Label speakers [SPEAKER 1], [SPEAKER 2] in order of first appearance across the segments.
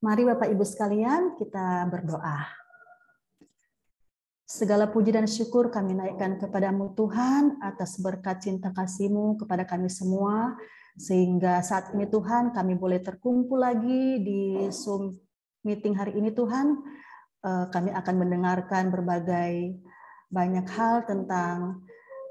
[SPEAKER 1] Mari Bapak Ibu sekalian kita berdoa. Segala puji dan syukur kami naikkan kepadamu Tuhan atas berkat cinta kasih-Mu kepada kami semua, sehingga saat ini Tuhan kami boleh terkumpul lagi di Zoom meeting hari ini Tuhan. Kami akan mendengarkan berbagai banyak hal tentang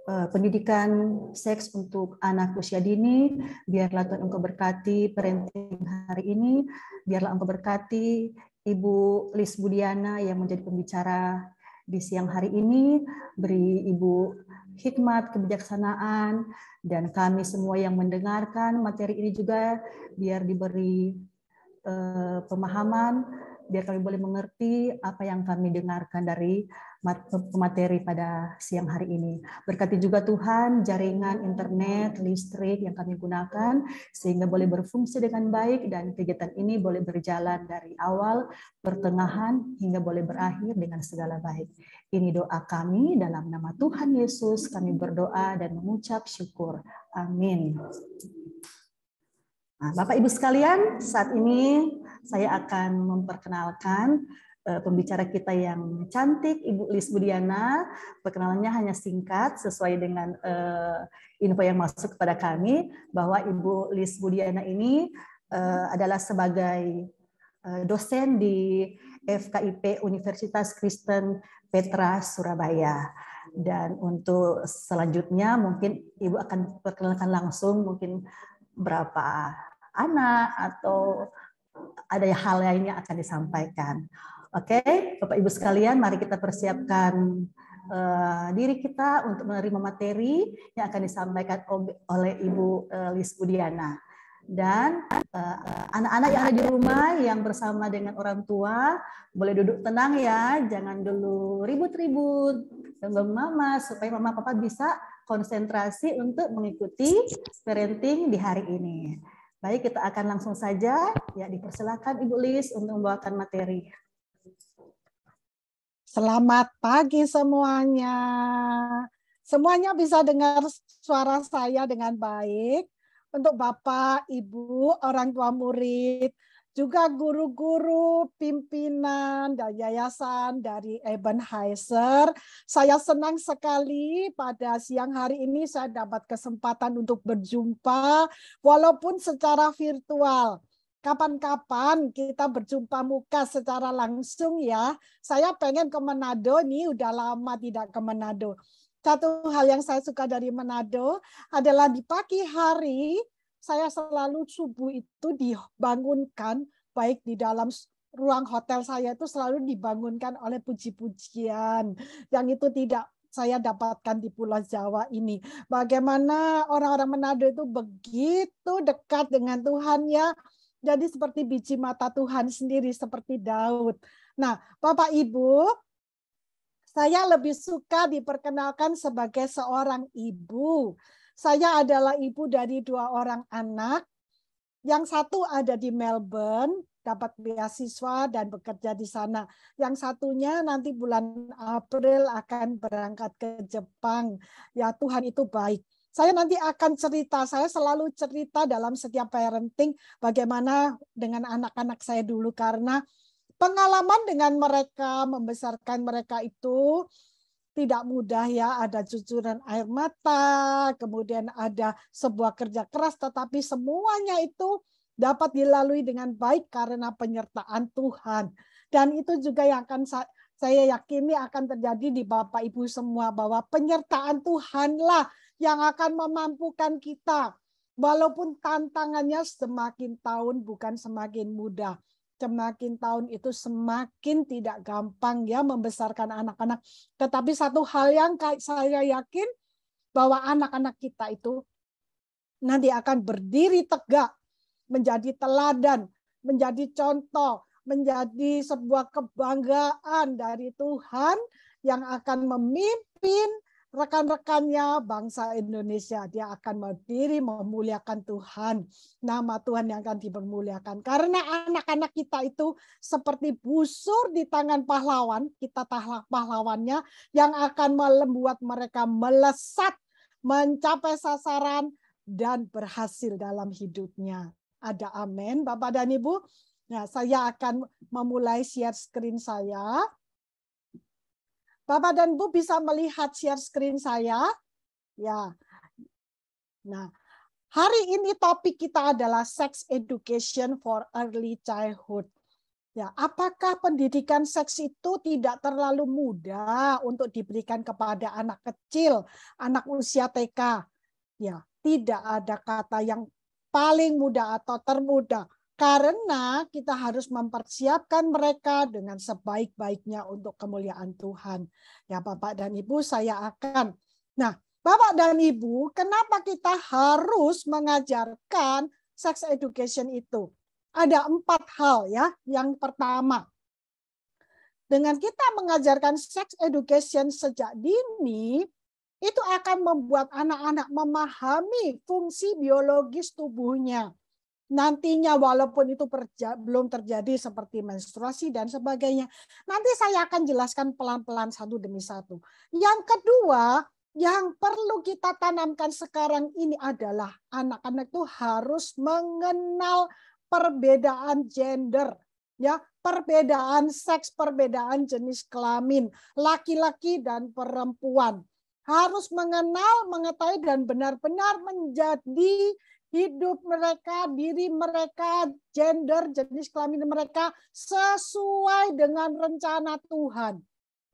[SPEAKER 1] pendidikan seks untuk anak usia dini. Biarlah Tuhan Engkau berkati parenting hari ini, biarlah Engkau berkati Ibu Lis Budiana yang menjadi pembicara di siang hari ini, beri Ibu hikmat, kebijaksanaan, dan kami semua yang mendengarkan materi ini juga biar diberi pemahaman, biar kami boleh mengerti apa yang kami dengarkan dari materi pada siang hari ini. Berkati juga Tuhan jaringan internet, listrik yang kami gunakan, sehingga boleh berfungsi dengan baik dan kegiatan ini boleh berjalan dari awal, pertengahan, hingga boleh berakhir dengan segala baik. Ini doa kami dalam nama Tuhan Yesus, kami berdoa dan mengucap syukur. Amin. Nah, Bapak Ibu sekalian, saat ini saya akan memperkenalkan pembicara kita yang cantik, Ibu Lis Budiana. Perkenalannya hanya singkat sesuai dengan info yang masuk kepada kami, bahwa Ibu Lis Budiana ini adalah sebagai dosen di FKIP Universitas Kristen Petra Surabaya. Dan untuk selanjutnya mungkin Ibu akan perkenalkan langsung mungkin berapa anak atau ada hal lainnya akan disampaikan. Oke, Bapak Ibu sekalian, mari kita persiapkan diri kita untuk menerima materi yang akan disampaikan oleh Ibu Lis Budiana. Dan anak-anak yang ada di rumah yang bersama dengan orang tua boleh duduk tenang ya, jangan dulu ribut-ribut, ganggu mama supaya mama papa bisa konsentrasi untuk mengikuti parenting di hari ini. Baik, kita akan langsung saja ya, dipersilakan Ibu Lis untuk membawakan materi.
[SPEAKER 2] Selamat pagi semuanya. Semuanya bisa dengar suara saya dengan baik. Untuk Bapak, Ibu, orang tua murid, juga guru-guru, pimpinan, dan yayasan dari Ebenezer. Saya senang sekali pada siang hari ini saya dapat kesempatan untuk berjumpa, walaupun secara virtual. Kapan-kapan kita berjumpa muka secara langsung ya. Saya pengen ke Manado, ini udah lama tidak ke Manado. Satu hal yang saya suka dari Manado adalah di pagi hari saya selalu subuh itu dibangunkan, baik di dalam ruang hotel saya itu selalu dibangunkan oleh puji-pujian yang itu tidak saya dapatkan di Pulau Jawa ini. Bagaimana orang-orang Manado itu begitu dekat dengan Tuhan ya. Jadi seperti biji mata Tuhan sendiri, seperti Daud. Nah, Bapak Ibu, saya lebih suka diperkenalkan sebagai seorang ibu. Saya adalah ibu dari 2 orang anak. Yang satu ada di Melbourne, dapat beasiswa dan bekerja di sana. Yang satunya nanti bulan April akan berangkat ke Jepang. Ya, Tuhan itu baik. Saya nanti akan cerita, saya selalu cerita dalam setiap parenting bagaimana dengan anak-anak saya dulu, karena pengalaman dengan mereka, membesarkan mereka itu tidak mudah ya, ada cucuran air mata, kemudian ada sebuah kerja keras, tetapi semuanya itu dapat dilalui dengan baik karena penyertaan Tuhan. Dan itu juga yang akan saya yakini akan terjadi di Bapak Ibu semua, bahwa penyertaan Tuhanlah yang akan memampukan kita. Walaupun tantangannya semakin tahun bukan semakin mudah. Semakin tahun itu semakin tidak gampang ya membesarkan anak-anak. Tetapi satu hal yang saya yakin, bahwa anak-anak kita itu nanti akan berdiri tegak, menjadi teladan, menjadi contoh, menjadi sebuah kebanggaan dari Tuhan yang akan memimpin rekan-rekannya bangsa Indonesia. Dia akan berdiri memuliakan Tuhan. Nama Tuhan yang akan dipermuliakan. Karena anak-anak kita itu seperti busur di tangan pahlawan. Kita pahlawannya yang akan membuat mereka melesat, mencapai sasaran, dan berhasil dalam hidupnya. Ada amin, Bapak dan Ibu. Nah, saya akan memulai share screen saya. Bapak dan Ibu bisa melihat share screen saya? Ya. Nah, hari ini topik kita adalah sex education for early childhood. Ya, apakah pendidikan seks itu tidak terlalu mudah untuk diberikan kepada anak kecil, anak usia TK? Ya, tidak ada kata yang paling mudah atau termudah. Karena kita harus mempersiapkan mereka dengan sebaik-baiknya untuk kemuliaan Tuhan. Ya, Bapak dan Ibu, saya akan. Nah, Bapak dan Ibu, kenapa kita harus mengajarkan sex education itu? Ada 4 hal ya. Yang pertama, dengan kita mengajarkan sex education sejak dini, itu akan membuat anak-anak memahami fungsi biologis tubuhnya. Nantinya walaupun itu belum terjadi seperti menstruasi dan sebagainya, nanti saya akan jelaskan pelan-pelan satu demi satu. Yang kedua, yang perlu kita tanamkan sekarang ini adalah anak-anak itu harus mengenal perbedaan gender, ya, perbedaan seks, perbedaan jenis kelamin, laki-laki dan perempuan. Harus mengenal, mengetahui dan benar-benar menjadi hidup mereka, diri mereka, gender, jenis kelamin mereka sesuai dengan rencana Tuhan.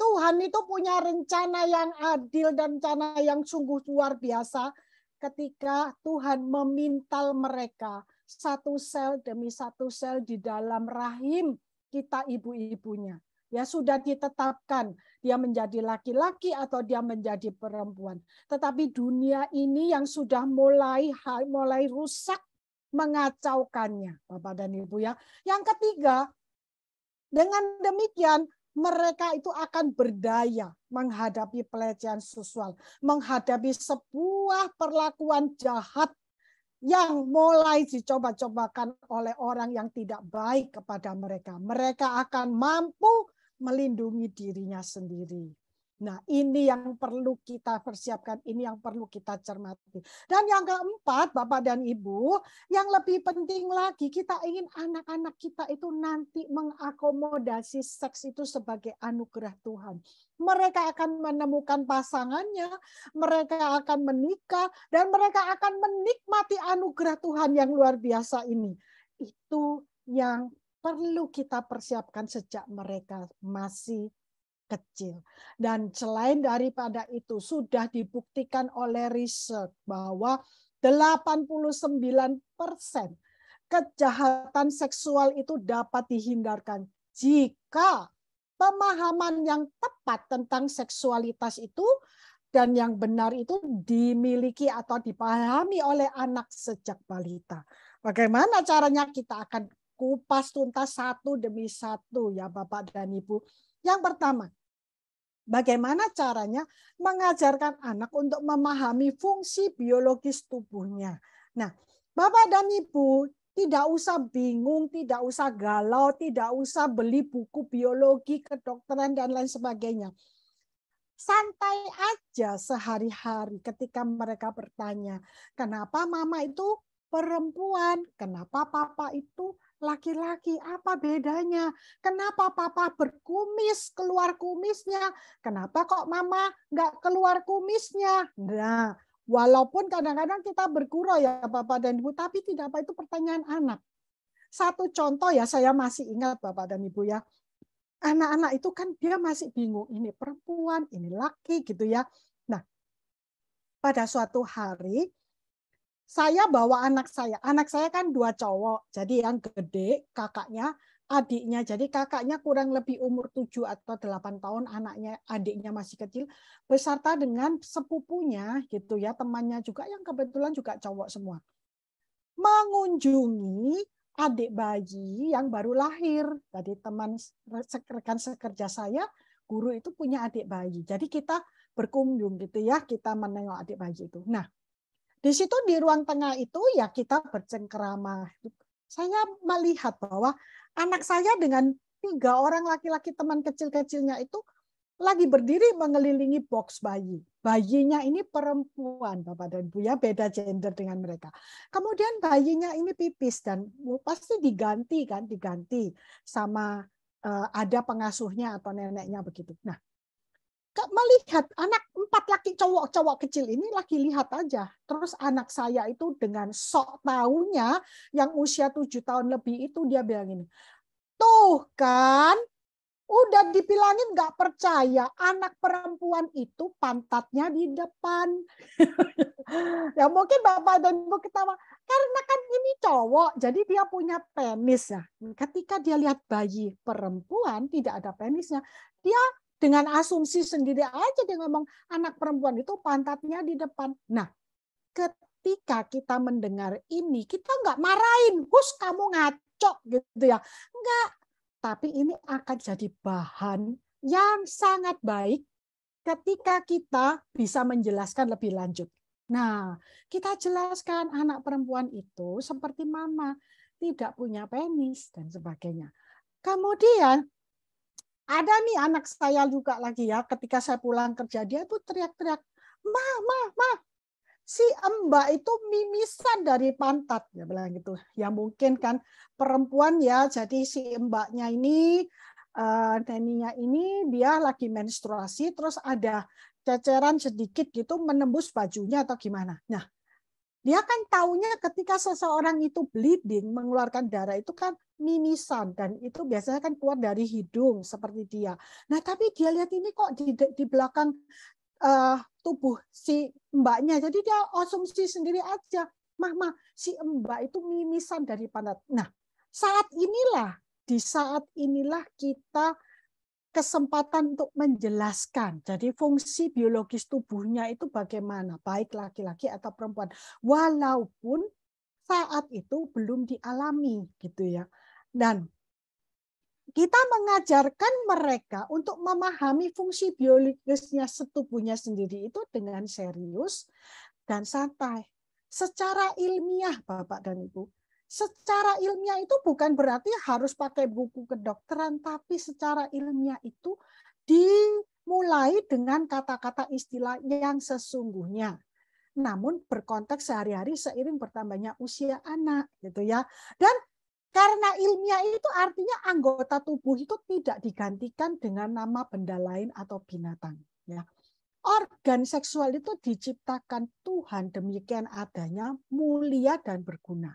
[SPEAKER 2] Tuhan itu punya rencana yang adil dan rencana yang sungguh luar biasa ketika Tuhan memintal mereka satu sel demi satu sel di dalam rahim kita ibu-ibunya. Ya sudah ditetapkan dia menjadi laki-laki atau dia menjadi perempuan. Tetapi dunia ini yang sudah mulai rusak mengacaukannya, Bapak dan Ibu ya. Yang ketiga, dengan demikian mereka itu akan berdaya menghadapi pelecehan seksual, menghadapi sebuah perlakuan jahat yang mulai dicoba-cobakan oleh orang yang tidak baik kepada mereka. Mereka akan mampu melindungi dirinya sendiri. Nah, ini yang perlu kita persiapkan, ini yang perlu kita cermati. Dan yang keempat, Bapak dan Ibu, yang lebih penting lagi, kita ingin anak-anak kita itu nanti mengakomodasi seks itu sebagai anugerah Tuhan. Mereka akan menemukan pasangannya, mereka akan menikah, dan mereka akan menikmati anugerah Tuhan yang luar biasa ini. Itu yang perlu kita persiapkan sejak mereka masih kecil. Dan selain daripada itu, sudah dibuktikan oleh riset bahwa 89% kejahatan seksual itu dapat dihindarkan jika pemahaman yang tepat tentang seksualitas itu dan yang benar itu dimiliki atau dipahami oleh anak sejak balita. Bagaimana caranya? Kita akan kupas tuntas satu demi satu ya Bapak dan Ibu. Yang pertama, bagaimana caranya mengajarkan anak untuk memahami fungsi biologis tubuhnya. Nah, Bapak dan Ibu tidak usah bingung, tidak usah galau, tidak usah beli buku biologi, kedokteran, dan lain sebagainya. Santai aja sehari-hari ketika mereka bertanya, kenapa mama itu perempuan, kenapa papa itu laki-laki, apa bedanya? Kenapa papa berkumis, keluar kumisnya? Kenapa kok mama nggak keluar kumisnya? Nah, walaupun kadang-kadang kita bergurau ya Bapak dan Ibu, tapi tidak apa itu pertanyaan anak. Satu contoh ya, saya masih ingat Bapak dan Ibu ya. Anak-anak itu kan dia masih bingung, ini perempuan, ini laki gitu ya. Nah, pada suatu hari saya bawa anak saya kan 2 cowok, jadi yang gede kakaknya, adiknya, jadi kakaknya kurang lebih umur 7 atau 8 tahun, adiknya masih kecil, beserta dengan sepupunya gitu ya, temannya juga yang kebetulan juga cowok semua. Mengunjungi adik bayi yang baru lahir. Jadi teman rekan sekerja saya, guru itu punya adik bayi. Jadi kita berkunjung gitu ya, kita menengok adik bayi itu. Nah, di situ di ruang tengah itu ya kita bercengkerama. Saya melihat bahwa anak saya dengan 3 orang laki-laki teman kecil-kecilnya itu lagi berdiri mengelilingi box bayi. Bayinya ini perempuan, Bapak dan Ibu ya, beda gender dengan mereka. Kemudian bayinya ini pipis dan pasti diganti sama ada pengasuhnya atau neneknya begitu. Nah, melihat anak 4 laki cowok kecil ini lagi lihat aja. Terus anak saya itu dengan sok taunya yang usia 7 tahun lebih itu dia bilang ini, tuh kan, udah dibilangin nggak percaya, anak perempuan itu pantatnya di depan. Ya mungkin Bapak dan Ibu ketawa, karena kan ini cowok, jadi dia punya penis ya. Ketika dia lihat bayi perempuan tidak ada penisnya, dia dengan asumsi sendiri aja dia ngomong anak perempuan itu pantatnya di depan. Nah, ketika kita mendengar ini, kita nggak marahin, "Hus, kamu ngaco," gitu ya. Enggak. Tapi ini akan jadi bahan yang sangat baik ketika kita bisa menjelaskan lebih lanjut. Nah, kita jelaskan anak perempuan itu seperti mama, tidak punya penis dan sebagainya. Kemudian ada nih anak saya juga lagi ya, ketika saya pulang kerja dia tuh teriak-teriak, "Ma, si Mbak itu mimisan dari pantat," dia bilang gitu. Ya mungkin kan perempuan ya, jadi si Mbaknya ini, neninya ini dia lagi menstruasi, terus ada ceceran sedikit gitu menembus bajunya atau gimana. Nah, dia kan taunya ketika seseorang itu bleeding, mengeluarkan darah itu kan mimisan, dan itu biasanya kan keluar dari hidung seperti dia. Nah, tapi dia lihat ini kok di belakang tubuh si mbaknya. Jadi dia asumsi sendiri aja. Mah, si mbak itu mimisan dari pantat. Nah, di saat inilah kita kesempatan untuk menjelaskan. Jadi fungsi biologis tubuhnya itu bagaimana, baik laki-laki atau perempuan. Walaupun saat itu belum dialami gitu ya. Dan kita mengajarkan mereka untuk memahami fungsi biologisnya setubuhnya sendiri itu dengan serius dan santai. Secara ilmiah, Bapak dan Ibu. Secara ilmiah itu bukan berarti harus pakai buku kedokteran, tapi secara ilmiah itu dimulai dengan kata-kata istilah yang sesungguhnya. Namun berkonteks sehari-hari seiring bertambahnya usia anak gitu ya. Dan karena ilmiah itu artinya anggota tubuh itu tidak digantikan dengan nama benda lain atau binatang. Ya. Organ seksual itu diciptakan Tuhan demikian adanya, mulia dan berguna.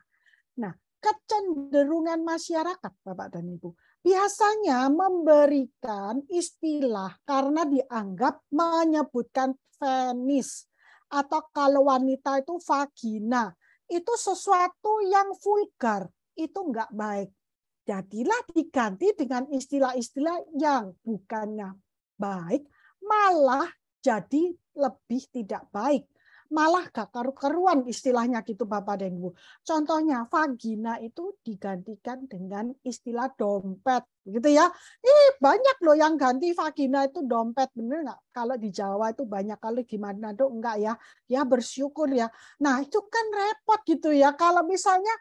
[SPEAKER 2] Nah, kecenderungan masyarakat, Bapak dan Ibu, biasanya memberikan istilah karena dianggap menyebutkan penis, atau kalau wanita itu vagina, itu sesuatu yang vulgar, itu enggak baik. Jadilah diganti dengan istilah-istilah yang bukannya baik, malah jadi lebih tidak baik. Malah gak karu-karuan istilahnya gitu Bapak dan Ibu. Contohnya vagina itu digantikan dengan istilah dompet gitu ya. Banyak loh yang ganti vagina itu dompet, bener nggak? Kalau di Jawa itu banyak, kali di Manado enggak ya. Ya bersyukur ya. Nah itu kan repot gitu ya. Kalau misalnya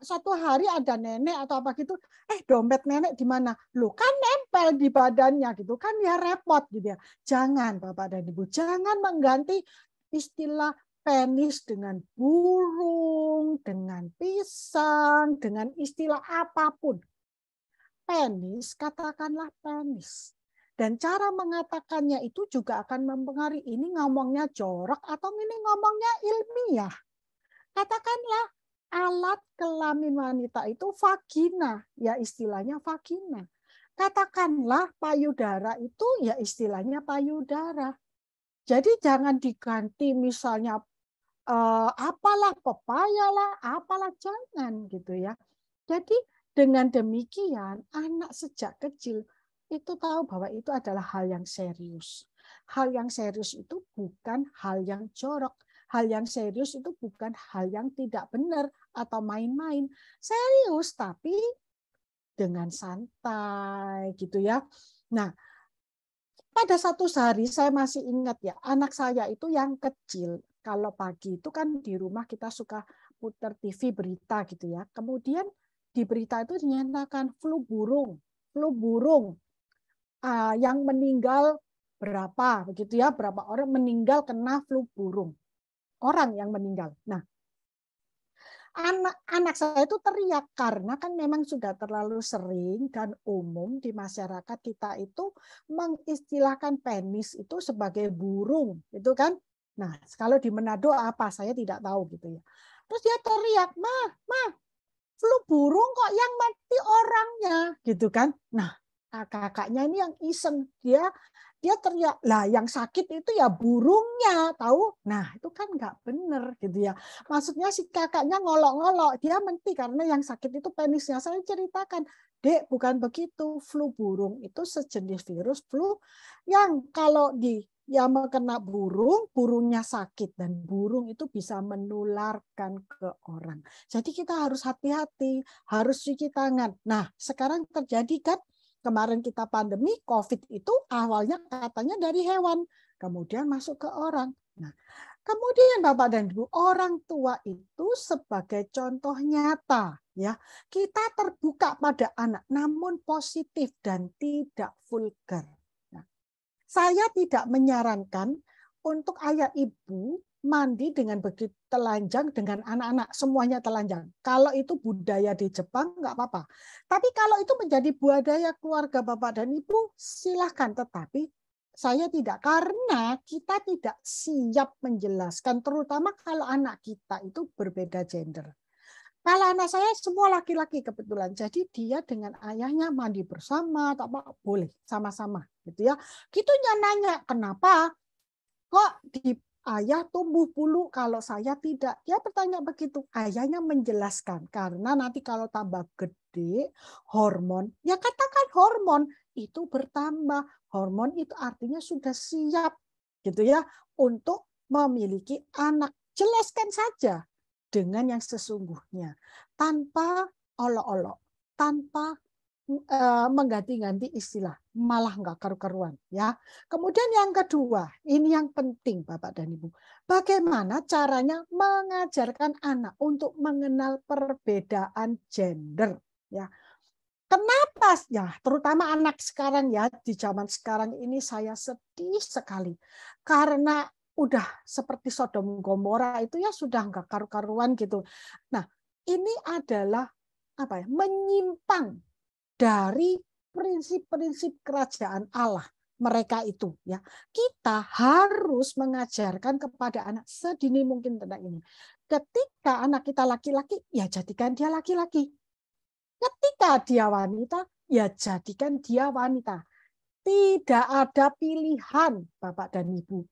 [SPEAKER 2] suatu hari ada nenek atau apa gitu, dompet nenek di mana? Loh kan nempel di badannya gitu kan, ya repot gitu ya. Jangan Bapak dan Ibu, jangan mengganti istilah penis dengan burung, dengan pisang, dengan istilah apapun. Penis, katakanlah penis. Dan cara mengatakannya itu juga akan mempengaruhi ini ngomongnya jorok atau ini ngomongnya ilmiah. Katakanlah alat kelamin wanita itu vagina, ya istilahnya vagina. Katakanlah payudara itu ya istilahnya payudara. Jadi jangan diganti misalnya apalah pepaya lah, apalah, jangan gitu ya. Jadi dengan demikian anak sejak kecil itu tahu bahwa itu adalah hal yang serius. Hal yang serius itu bukan hal yang jorok. Hal yang serius itu bukan hal yang tidak benar atau main-main. Serius tapi dengan santai gitu ya. Nah, pada satu hari saya masih ingat ya, anak saya itu yang kecil, kalau pagi itu kan di rumah kita suka putar TV berita gitu ya. Kemudian di berita itu dinyatakan flu burung, flu burung. yang meninggal berapa, begitu ya, berapa orang meninggal kena flu burung. Orang yang meninggal. Nah, anak saya itu teriak karena kan memang sudah terlalu sering dan umum di masyarakat kita itu mengistilahkan penis itu sebagai burung, itu kan. Nah, kalau di Manado apa saya tidak tahu gitu ya. Terus dia teriak, "Mah, flu burung kok yang mati orangnya," gitu kan. Nah, kakaknya ini yang iseng, dia teriak, lah yang sakit itu ya burungnya, tahu? Nah itu kan nggak bener gitu ya. Maksudnya si kakaknya ngolok-ngolok, dia menti karena yang sakit itu penisnya. Saya ceritakan, Dek, bukan begitu. Flu burung itu sejenis virus flu yang kalau dia kena burung, burungnya sakit dan burung itu bisa menularkan ke orang. Jadi kita harus hati-hati, harus cuci tangan. Nah sekarang terjadi kan, kemarin kita pandemi, COVID itu awalnya katanya dari hewan, kemudian masuk ke orang. Nah, kemudian Bapak dan Ibu, orang tua itu sebagai contoh nyata, ya, kita terbuka pada anak, namun positif dan tidak vulgar. Nah, saya tidak menyarankan untuk ayah ibu mandi dengan begitu telanjang dengan anak-anak, semuanya telanjang. Kalau itu budaya di Jepang nggak apa-apa. Tapi kalau itu menjadi budaya keluarga Bapak dan Ibu, silahkan. Tetapi saya tidak, karena kita tidak siap menjelaskan, terutama kalau anak kita itu berbeda gender. Kalau anak saya semua laki-laki kebetulan, jadi dia dengan ayahnya mandi bersama, tak apa, boleh sama-sama, gitu ya. Gitunya nanya, kenapa kok di ayah tumbuh bulu kalau saya tidak? Dia bertanya begitu. Ayahnya menjelaskan, karena nanti kalau tambah gede hormon, ya katakan hormon itu bertambah. Hormon itu artinya sudah siap gitu ya untuk memiliki anak. Jelaskan saja dengan yang sesungguhnya, tanpa olok-olok, tanpa mengganti-ganti istilah, malah nggak karu-karuan ya. Kemudian yang kedua, ini yang penting Bapak dan Ibu, bagaimana caranya mengajarkan anak untuk mengenal perbedaan gender ya. Kenapa ya, terutama anak sekarang ya, di zaman sekarang ini saya sedih sekali karena udah seperti Sodom Gomora itu ya sudah nggak karu-karuan gitu. Nah, ini adalah apa ya, menyimpang dari prinsip-prinsip kerajaan Allah mereka itu ya. Kita harus mengajarkan kepada anak sedini mungkin tentang ini. Ketika anak kita laki-laki, ya jadikan dia laki-laki. Ketika dia wanita, ya jadikan dia wanita. Tidak ada pilihan, Bapak dan Ibu.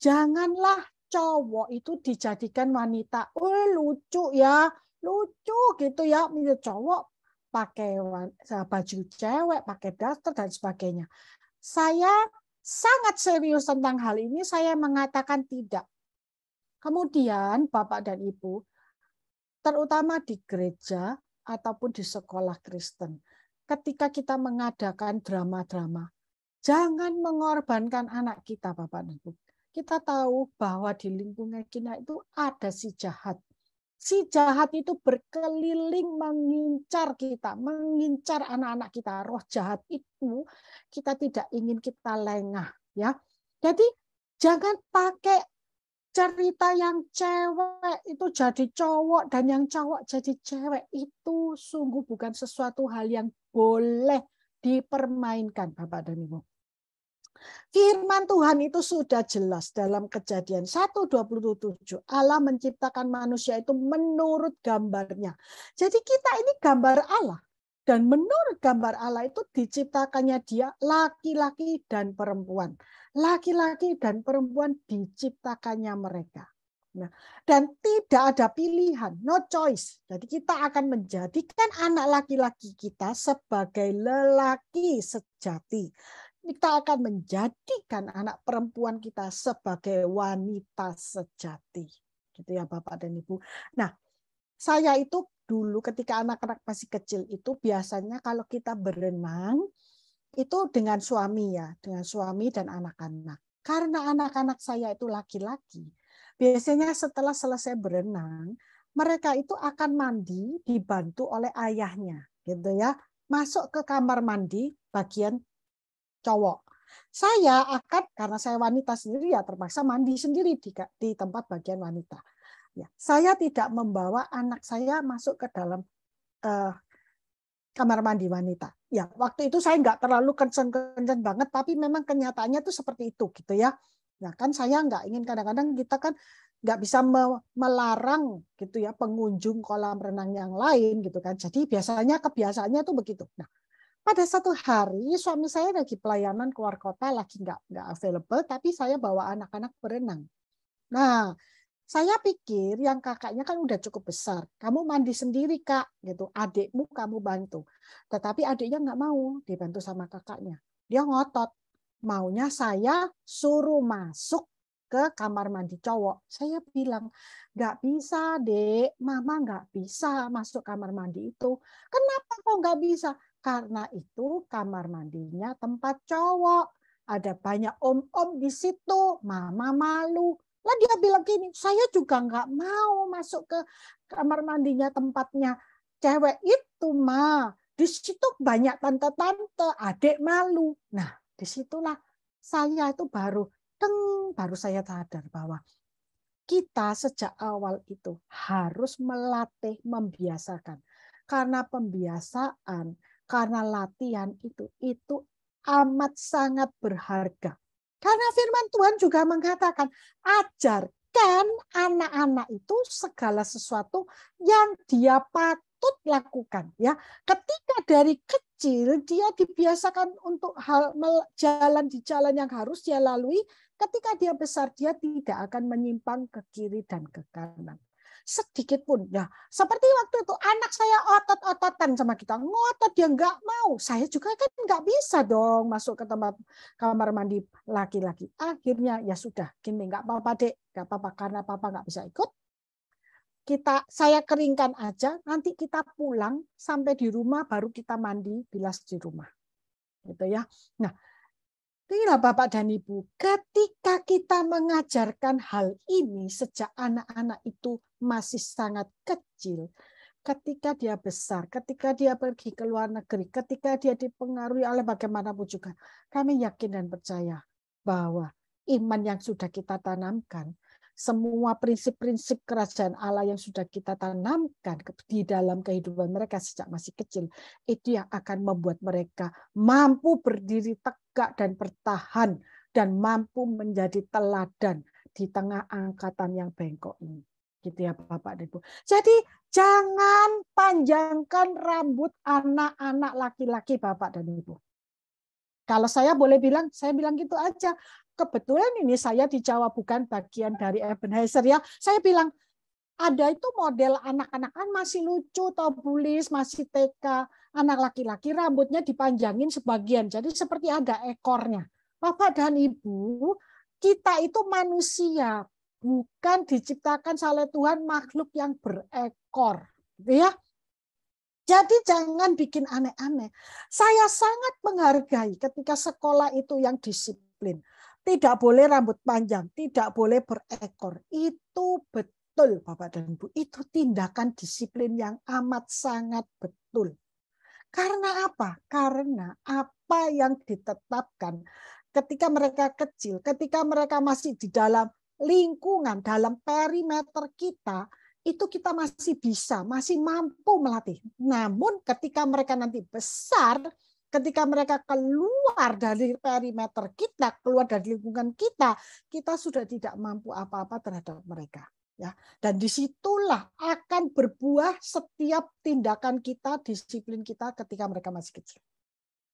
[SPEAKER 2] Janganlah cowok itu dijadikan wanita. Oh, lucu ya, lucu gitu ya. Cowok pakai baju cewek, pakai daster dan sebagainya. Saya sangat serius tentang hal ini. Saya mengatakan tidak. Kemudian Bapak dan Ibu, terutama di gereja ataupun di sekolah Kristen, ketika kita mengadakan drama-drama, jangan mengorbankan anak kita, Bapak dan Ibu. Kita tahu bahwa di lingkungan kita itu ada si jahat. Si jahat itu berkeliling mengincar kita, mengincar anak-anak kita. Roh jahat itu kita tidak ingin kita lengah, ya. Jadi jangan pakai cerita yang cewek itu jadi cowok dan yang cowok jadi cewek. Itu sungguh bukan sesuatu hal yang boleh dipermainkan, Bapak dan Ibu. Firman Tuhan itu sudah jelas dalam Kejadian 1:27. Allah menciptakan manusia itu menurut gambarnya. Jadi kita ini gambar Allah. Dan menurut gambar Allah itu diciptakannya dia laki-laki dan perempuan. Laki-laki dan perempuan diciptakannya mereka. Nah, dan tidak ada pilihan, no choice. Jadi kita akan menjadikan anak laki-laki kita sebagai lelaki sejati. Kita akan menjadikan anak perempuan kita sebagai wanita sejati. Gitu ya Bapak dan Ibu. Nah, saya itu dulu ketika anak-anak masih kecil itu biasanya kalau kita berenang itu dengan suami ya, dengan suami dan anak-anak. Karena anak-anak saya itu laki-laki, biasanya setelah selesai berenang, mereka itu akan mandi dibantu oleh ayahnya, gitu ya. Masuk ke kamar mandi bagian cowok. Saya akan, karena saya wanita sendiri, ya terpaksa mandi sendiri di tempat bagian wanita. Ya, saya tidak membawa anak saya masuk ke dalam kamar mandi wanita. Ya, waktu itu saya nggak terlalu kenceng-kenceng banget, tapi memang kenyataannya itu seperti itu gitu ya. Nah kan saya nggak ingin, kadang-kadang kita kan nggak bisa melarang gitu ya pengunjung kolam renang yang lain gitu kan. Jadi biasanya kebiasaannya itu begitu. Nah, pada satu hari suami saya lagi pelayanan keluar kota, lagi nggak available, tapi saya bawa anak-anak berenang. Nah, saya pikir yang kakaknya kan udah cukup besar. Kamu mandi sendiri, Kak, gitu. Adikmu kamu bantu. Tetapi adiknya nggak mau dibantu sama kakaknya. Dia ngotot. Maunya saya suruh masuk ke kamar mandi cowok. Saya bilang, nggak bisa, Dek. Mama nggak bisa masuk kamar mandi itu. Kenapa kok nggak bisa? Karena itu kamar mandinya tempat cowok. Ada banyak om-om di situ. Mama malu. Lah dia bilang gini, saya juga nggak mau masuk ke kamar mandinya tempatnya cewek itu, Ma. Di situ banyak tante-tante, adik malu. Nah, disitulah saya itu baru saya sadar bahwa kita sejak awal itu harus melatih, membiasakan. Karena pembiasaan, karena latihan itu amat sangat berharga. Karena firman Tuhan juga mengatakan, ajarkan anak-anak itu segala sesuatu yang dia patut lakukan. Ya, ketika dari kecil dia dibiasakan untuk jalan di jalan yang harus dia lalui, ketika dia besar dia tidak akan menyimpang ke kiri dan ke kanan. Sedikit pun. Nah, seperti waktu itu anak saya otot-ototan sama kita. Ngotot, dia nggak mau. Saya juga kan nggak bisa dong masuk ke tempat kamar mandi laki-laki. Akhirnya ya sudah, gini, nggak apa-apa, Dek. Nggak apa-apa, karena papa nggak bisa ikut. Saya keringkan aja, nanti kita pulang sampai di rumah baru kita mandi bilas di rumah. Gitu ya. Nah, inilah Bapak dan Ibu, ketika kita mengajarkan hal ini sejak anak-anak itu masih sangat kecil, ketika dia besar, ketika dia pergi ke luar negeri, ketika dia dipengaruhi oleh bagaimanapun juga, kami yakin dan percaya bahwa iman yang sudah kita tanamkan, semua prinsip-prinsip kerajaan Allah yang sudah kita tanamkan di dalam kehidupan mereka sejak masih kecil, itu yang akan membuat mereka mampu berdiri tegak dan bertahan dan mampu menjadi teladan di tengah angkatan yang bengkok ini. Gitu ya Bapak dan Ibu. Jadi jangan panjangkan rambut anak-anak laki-laki Bapak dan Ibu. Kalau saya boleh bilang, saya bilang gitu aja. Kebetulan ini saya di Jawa, bukan bagian dari Ebenezer ya. Saya bilang, ada itu model anak-anak kan masih lucu, tobulis, masih TK. Anak laki-laki rambutnya dipanjangin sebagian. Jadi seperti ada ekornya. Bapak dan Ibu, kita itu manusia. Bukan diciptakan oleh Tuhan makhluk yang berekor. Ya. Jadi jangan bikin aneh-aneh. Saya sangat menghargai ketika sekolah itu yang disiplin. Tidak boleh rambut panjang, tidak boleh berekor. Itu betul Bapak dan Ibu. Itu tindakan disiplin yang amat sangat betul. Karena apa? Karena apa yang ditetapkan ketika mereka kecil, ketika mereka masih di dalam lingkungan, dalam perimeter kita, itu kita masih bisa, masih mampu melatih. Namun ketika mereka nanti besar, ketika mereka keluar dari perimeter kita, keluar dari lingkungan kita, kita sudah tidak mampu apa-apa terhadap mereka. Ya, dan disitulah akan berbuah setiap tindakan kita, disiplin kita ketika mereka masih kecil.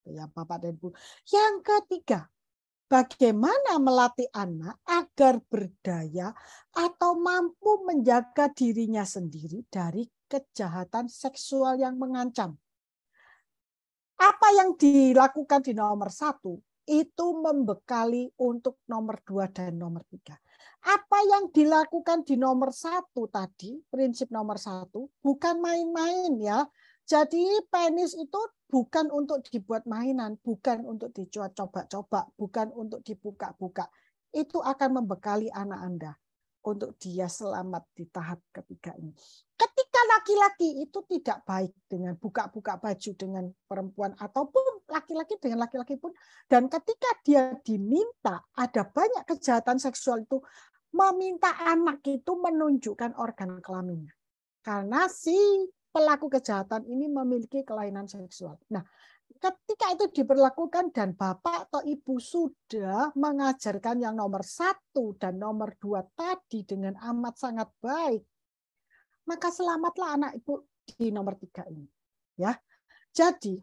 [SPEAKER 2] Ya, Bapak dan Ibu. Yang ketiga, bagaimana melatih anak agar berdaya atau mampu menjaga dirinya sendiri dari kejahatan seksual yang mengancam. Apa yang dilakukan di nomor 1 itu membekali untuk nomor 2 dan nomor 3. Apa yang dilakukan di nomor 1 tadi, prinsip nomor 1, bukan main-main ya. Jadi penis itu bukan untuk dibuat mainan, bukan untuk dicoba-coba, bukan untuk dibuka-buka. Itu akan membekali anak Anda untuk dia selamat di tahap ketiga ini. Ketika laki-laki itu tidak baik dengan buka-buka baju dengan perempuan ataupun laki-laki dengan laki-laki pun. Dan ketika dia diminta, ada banyak kejahatan seksual itu, meminta anak itu menunjukkan organ kelaminnya. Karena si pelaku kejahatan ini memiliki kelainan seksual. Nah, ketika itu diberlakukan dan bapak atau ibu sudah mengajarkan yang nomor 1 dan nomor 2 tadi dengan amat sangat baik, maka selamatlah anak ibu di nomor 3 ini. Ya, jadi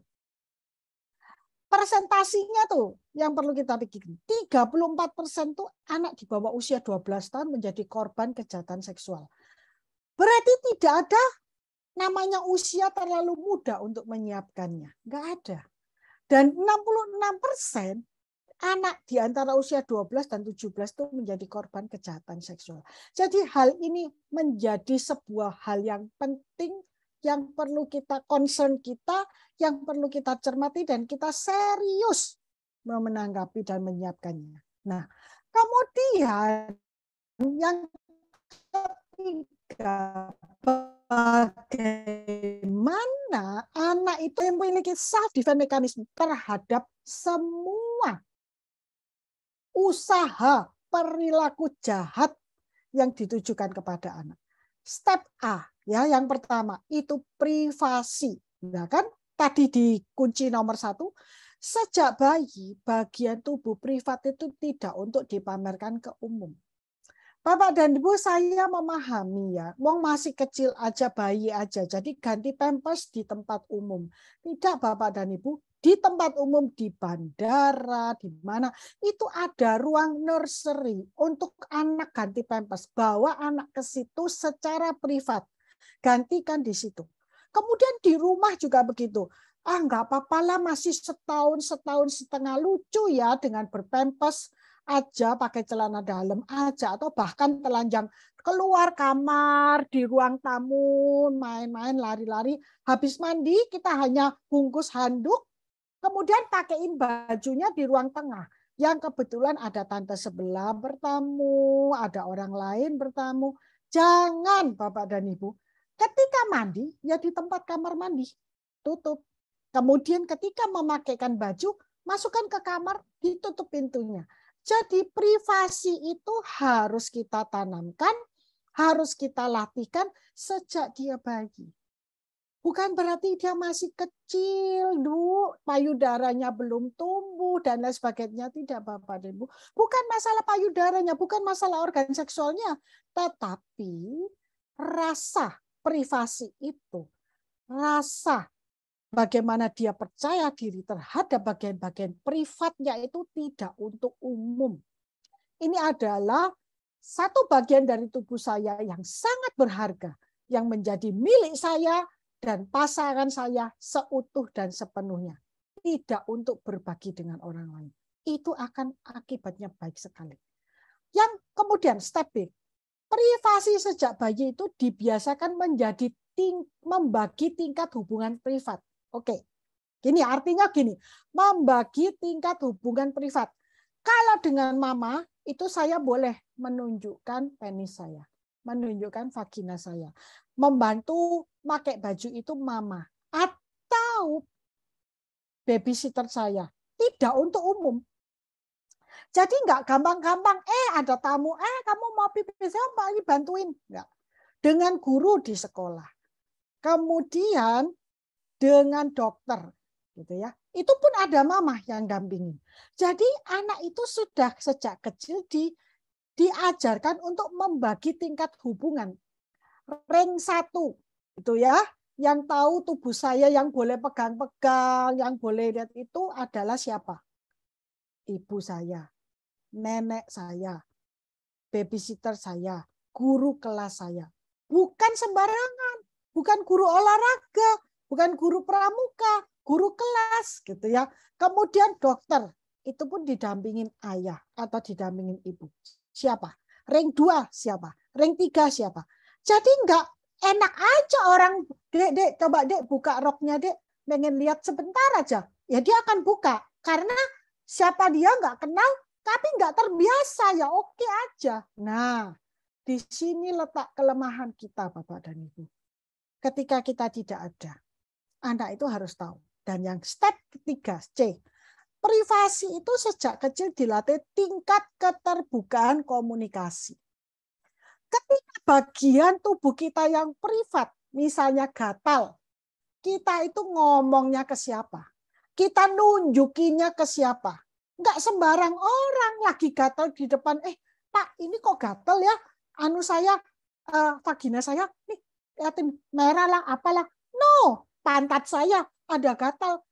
[SPEAKER 2] persentasinya tuh yang perlu kita pikirin. 34% tuh anak di bawah usia 12 tahun menjadi korban kejahatan seksual. Berarti tidak ada namanya usia terlalu muda untuk menyiapkannya. Nggak ada. Dan 66% anak di antara usia 12 dan 17 itu menjadi korban kejahatan seksual. Jadi hal ini menjadi sebuah hal yang penting, yang perlu kita concern kita, yang perlu kita cermati dan kita serius menanggapi dan menyiapkannya. Nah, kemudian yang ketiga, bagaimana anak itu memiliki self defense mechanism terhadap semua usaha perilaku jahat yang ditujukan kepada anak. Step A, ya, yang pertama itu privasi. Nah, kan tadi di kunci nomor 1, sejak bayi bagian tubuh privat itu tidak untuk dipamerkan ke umum. Bapak dan Ibu, saya memahami ya, wong masih kecil aja, bayi aja, jadi ganti pampers di tempat umum. Tidak Bapak dan Ibu, di tempat umum, di bandara, di mana, itu ada ruang nursery untuk anak ganti pampers. Bawa anak ke situ secara privat, gantikan di situ. Kemudian di rumah juga begitu. Nggak apa-apa lah, masih setahun setengah, lucu ya dengan berpampers aja, pakai celana dalam aja, atau bahkan telanjang keluar kamar di ruang tamu, main-main, lari-lari. Habis mandi kita hanya bungkus handuk, kemudian pakaiin bajunya di ruang tengah. Yang kebetulan ada tante sebelah bertamu, ada orang lain bertamu. Jangan Bapak dan Ibu, ketika mandi ya di tempat kamar mandi, tutup. Kemudian ketika memakaikan baju, masukkan ke kamar, ditutup pintunya. Jadi privasi itu harus kita tanamkan, harus kita latihkan sejak dia bayi. Bukan berarti dia masih kecil, payudaranya belum tumbuh dan lain sebagainya. Tidak Bapak dan Ibu. Bukan masalah payudaranya, bukan masalah organ seksualnya, tetapi rasa privasi itu, rasa bagaimana dia percaya diri terhadap bagian-bagian privatnya itu tidak untuk umum. Ini adalah satu bagian dari tubuh saya yang sangat berharga, yang menjadi milik saya dan pasangan saya seutuh dan sepenuhnya. Tidak untuk berbagi dengan orang lain. Itu akan akibatnya baik sekali. Yang kemudian step B, privasi sejak bayi itu dibiasakan menjadi membagi tingkat hubungan privat. Oke, gini artinya gini, membagi tingkat hubungan privat. Kalau dengan mama, itu saya boleh menunjukkan penis saya, menunjukkan vagina saya. Membantu pakai baju itu mama. Atau babysitter saya. Tidak untuk umum. Jadi nggak gampang-gampang, ada tamu, kamu mau pipis, Mbak ini bantuin. Nggak. Dengan guru di sekolah. Kemudian dengan dokter, gitu ya. Itu pun ada mama yang dampingin. Jadi anak itu sudah sejak kecil diajarkan untuk membagi tingkat hubungan. Ring 1, itu ya, yang tahu tubuh saya, yang boleh pegang-pegang, yang boleh lihat itu adalah siapa? Ibu saya, nenek saya, babysitter saya, guru kelas saya. Bukan sembarangan, bukan guru olahraga, bukan guru pramuka, guru kelas gitu ya. Kemudian dokter, itu pun didampingin ayah atau didampingin ibu. Siapa? Ring 2 siapa? Ring 3 siapa? Jadi enggak enak aja orang, Dek, coba Dek buka roknya Dek, pengen lihat sebentar aja. Ya dia akan buka karena siapa dia enggak kenal, tapi enggak terbiasa, ya oke aja. Nah, di sini letak kelemahan kita Bapak dan Ibu. Ketika kita tidak ada, anak itu harus tahu. Dan yang step ketiga, C. Privasi itu sejak kecil dilatih tingkat keterbukaan komunikasi. Ketika bagian tubuh kita yang privat, misalnya gatal, kita itu ngomongnya ke siapa? Kita nunjukinya ke siapa? Enggak sembarang orang lagi gatal di depan, Pak, ini kok gatal ya? Anu saya, vagina saya, nih, liatin merah lah, apalah. No, pantat saya ada gatal.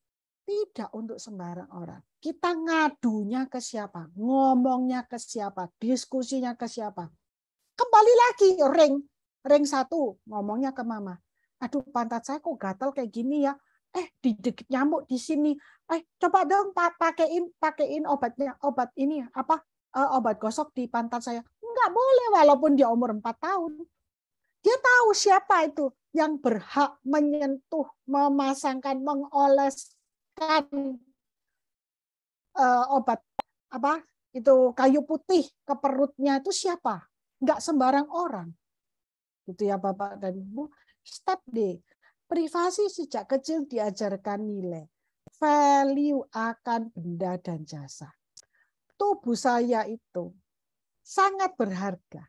[SPEAKER 2] Tidak untuk sembarang orang. Kita ngadunya ke siapa? Ngomongnya ke siapa? Diskusinya ke siapa? Kembali lagi, ring 1, ngomongnya ke mama. Aduh, pantat saya kok gatal kayak gini ya. Digigit nyamuk di sini. Coba dong pakein obat ini obat gosok di pantat saya. Enggak boleh walaupun dia umur 4 tahun. Dia tahu siapa itu yang berhak menyentuh, memasangkan, mengoleskan obat kayu putih ke perutnya itu siapa? Enggak sembarang orang. Gitu ya Bapak dan Ibu. Step D. Privasi sejak kecil diajarkan nilai, value akan benda dan jasa. Tubuh saya itu sangat berharga.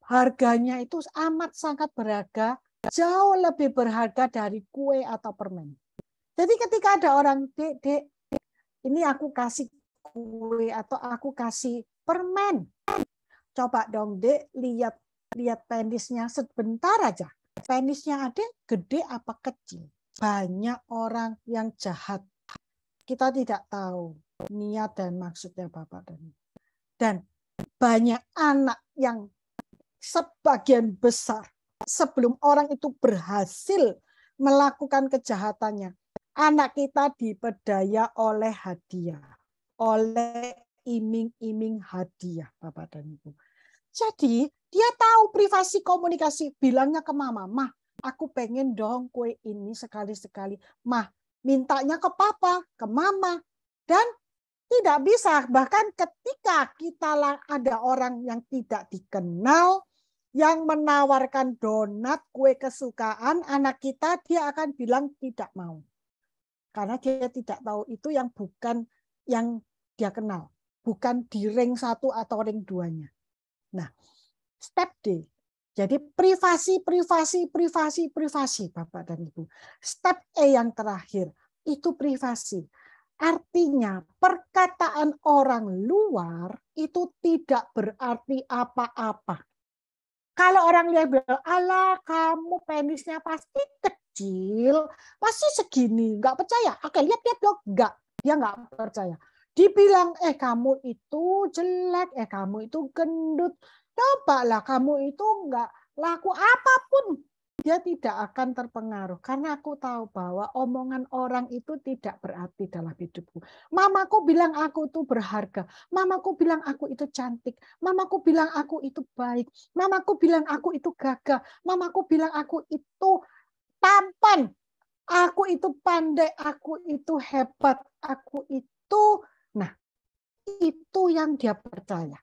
[SPEAKER 2] Harganya itu amat sangat berharga, jauh lebih berharga dari kue atau permen. Jadi ketika ada orang, Dek, ini aku kasih kue atau aku kasih permen. Coba dong, Dek, lihat penisnya sebentar aja. Penisnya Adek gede apa kecil? Banyak orang yang jahat. Kita tidak tahu niat dan maksudnya Bapak dan Ibu. Dan banyak anak yang sebagian besar sebelum orang itu berhasil melakukan kejahatannya, anak kita diperdaya oleh hadiah, oleh iming-iming hadiah, Bapak dan Ibu. Jadi dia tahu privasi komunikasi, bilangnya ke mama, Mah, aku pengen dong kue ini sekali-sekali. Mah, mintanya ke papa, ke mama. Dan tidak bisa, bahkan ketika kita ada orang yang tidak dikenal, yang menawarkan donat, kue kesukaan anak kita, dia akan bilang tidak mau. Karena dia tidak tahu itu yang bukan yang dia kenal. Bukan di ring 1 atau ring 2-nya. Nah, step D. Jadi privasi Bapak dan Ibu. Step E yang terakhir, itu privasi. Artinya perkataan orang luar itu tidak berarti apa-apa. Kalau orang lihat bilang, alah kamu penisnya pasti kecil, pasti segini, nggak percaya. Oke, lihat dong, nggak, dia nggak percaya. Dibilang, kamu itu jelek, kamu itu gendut, cobalah kamu itu nggak laku apapun. Dia tidak akan terpengaruh karena aku tahu bahwa omongan orang itu tidak berarti dalam hidupku. Mamaku bilang aku itu berharga, mamaku bilang aku itu cantik, mamaku bilang aku itu baik, mamaku bilang aku itu gagah, mamaku bilang aku itu tampan, aku itu pandai, aku itu hebat, aku itu, nah itu yang dia percaya.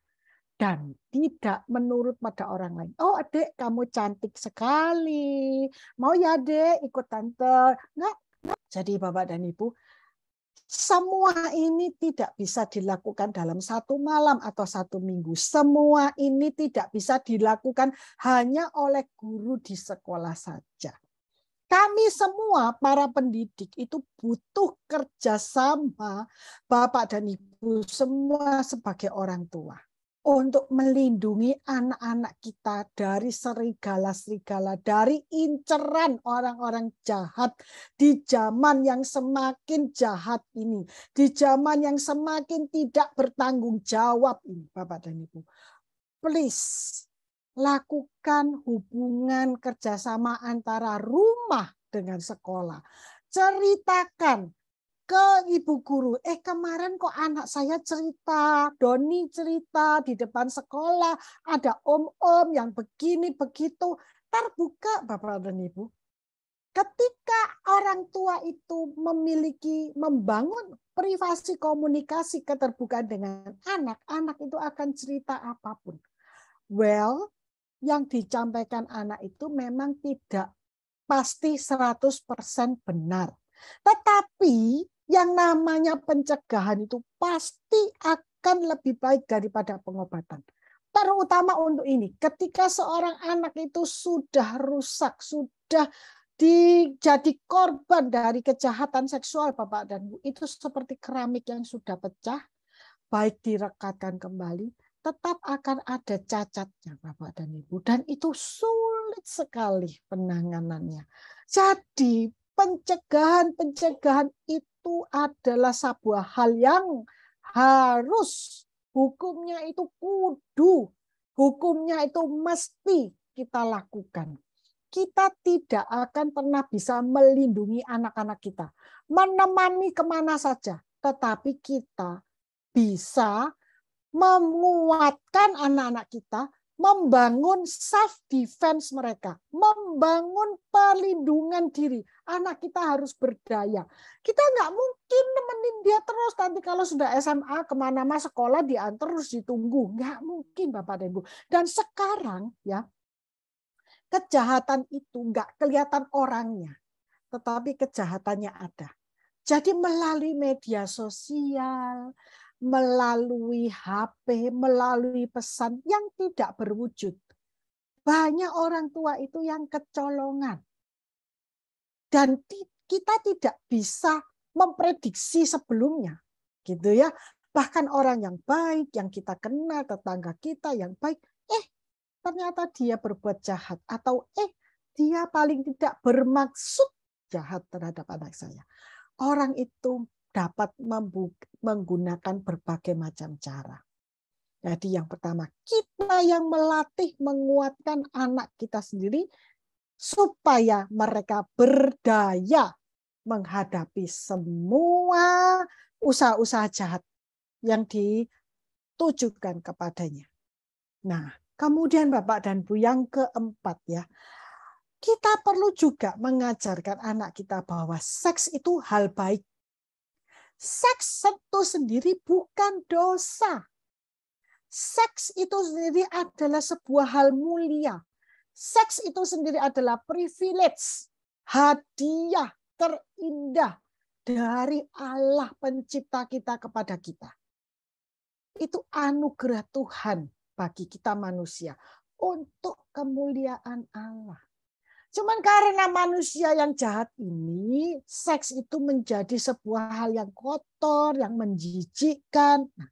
[SPEAKER 2] Dan tidak menurut pada orang lain. Oh, Adek, kamu cantik sekali. Mau ya, Adek, ikut tante? Enggak. Jadi, Bapak dan Ibu, semua ini tidak bisa dilakukan dalam 1 malam atau 1 minggu. Semua ini tidak bisa dilakukan hanya oleh guru di sekolah saja. Kami semua, para pendidik, itu butuh kerjasama Bapak dan Ibu semua sebagai orang tua. Untuk melindungi anak-anak kita dari serigala-serigala, dari inceran orang-orang jahat di zaman yang semakin jahat ini, di zaman yang semakin tidak bertanggung jawab ini, Bapak dan Ibu. Please, lakukan hubungan kerjasama antara rumah dengan sekolah. Ceritakan ke ibu guru, kemarin kok anak saya cerita, Doni cerita di depan sekolah, ada om-om yang begini, begitu. Terbuka Bapak dan Ibu. Ketika orang tua itu membangun privasi komunikasi keterbukaan dengan anak, anak itu akan cerita apapun. Well, yang disampaikan anak itu memang tidak pasti 100% benar. Tetapi yang namanya pencegahan itu pasti akan lebih baik daripada pengobatan. Terutama untuk ini, ketika seorang anak itu sudah rusak, sudah jadi korban dari kejahatan seksual, Bapak dan Ibu, itu seperti keramik yang sudah pecah, baik direkatkan kembali, tetap akan ada cacatnya, Bapak dan Ibu, dan itu sulit sekali penanganannya. Jadi pencegahan itu adalah sebuah hal yang harus, hukumnya itu kudu, hukumnya itu mesti kita lakukan. Kita tidak akan pernah bisa melindungi anak-anak kita, menemani kemana saja, tetapi kita bisa menguatkan anak-anak kita, membangun self defense mereka, membangun perlindungan diri. Anak kita harus berdaya. Kita nggak mungkin nemenin dia terus nanti kalau sudah SMA kemana-mana sekolah diantar terus ditunggu. Nggak mungkin, Bapak dan Ibu. Dan sekarang ya, kejahatan itu nggak kelihatan orangnya, tetapi kejahatannya ada. Jadi melalui media sosial, melalui HP, melalui pesan yang tidak berwujud. Banyak orang tua itu yang kecolongan. Dan kita tidak bisa memprediksi sebelumnya. Gitu ya. Bahkan orang yang baik, yang kita kenal, tetangga kita yang baik, ternyata dia berbuat jahat. Atau dia paling tidak bermaksud jahat terhadap anak saya. Orang itu dapat menggunakan berbagai macam cara. Jadi yang pertama, kita yang melatih, menguatkan anak kita sendiri supaya mereka berdaya menghadapi semua usaha-usaha jahat yang ditujukan kepadanya. Nah, kemudian Bapak dan Bu, yang keempat ya, kita perlu juga mengajarkan anak kita bahwa seks itu hal baik. Seks itu sendiri bukan dosa. Seks itu sendiri adalah sebuah hal mulia. Seks itu sendiri adalah privilege, hadiah terindah dari Allah pencipta kita kepada kita. Itu anugerah Tuhan bagi kita manusia untuk kemuliaan Allah. Cuman karena manusia yang jahat ini, seks itu menjadi sebuah hal yang kotor, yang menjijikkan. Nah,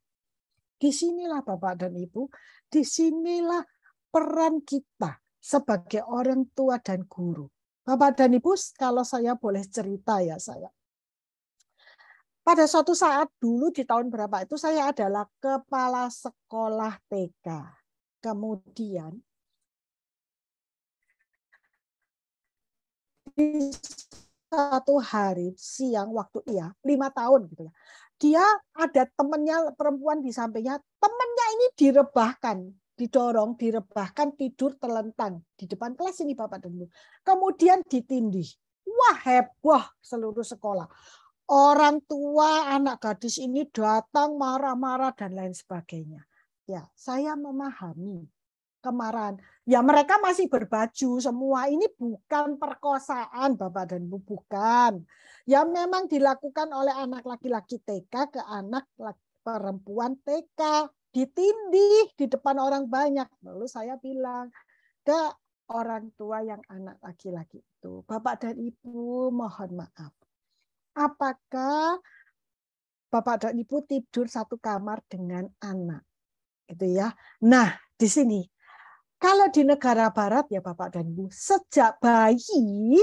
[SPEAKER 2] disinilah Bapak dan Ibu, disinilah peran kita sebagai orang tua dan guru. Bapak dan Ibu, kalau saya boleh cerita ya saya. Pada suatu saat dulu di tahun berapa itu saya adalah kepala sekolah TK. Kemudian di satu hari siang waktu 5 tahun gitu ya. Dia ada temannya perempuan di sampingnya, temannya ini direbahkan, didorong, direbahkan tidur terlentang di depan kelas ini Bapak dan Ibu. Kemudian ditindih. Wah, heboh seluruh sekolah. Orang tua anak gadis ini datang marah-marah dan lain sebagainya. Ya, saya memahami kemarahan. Ya mereka masih berbaju semua. Ini bukan perkosaan Bapak dan Ibu, bukan. Ya memang dilakukan oleh anak laki-laki TK ke anak perempuan TK. Ditindih di depan orang banyak. Lalu saya bilang ke orang tua yang anak laki-laki itu, Bapak dan Ibu mohon maaf. Apakah Bapak dan Ibu tidur satu kamar dengan anak? Gitu ya. Nah, di sini kalau di negara barat ya Bapak dan Ibu, sejak bayi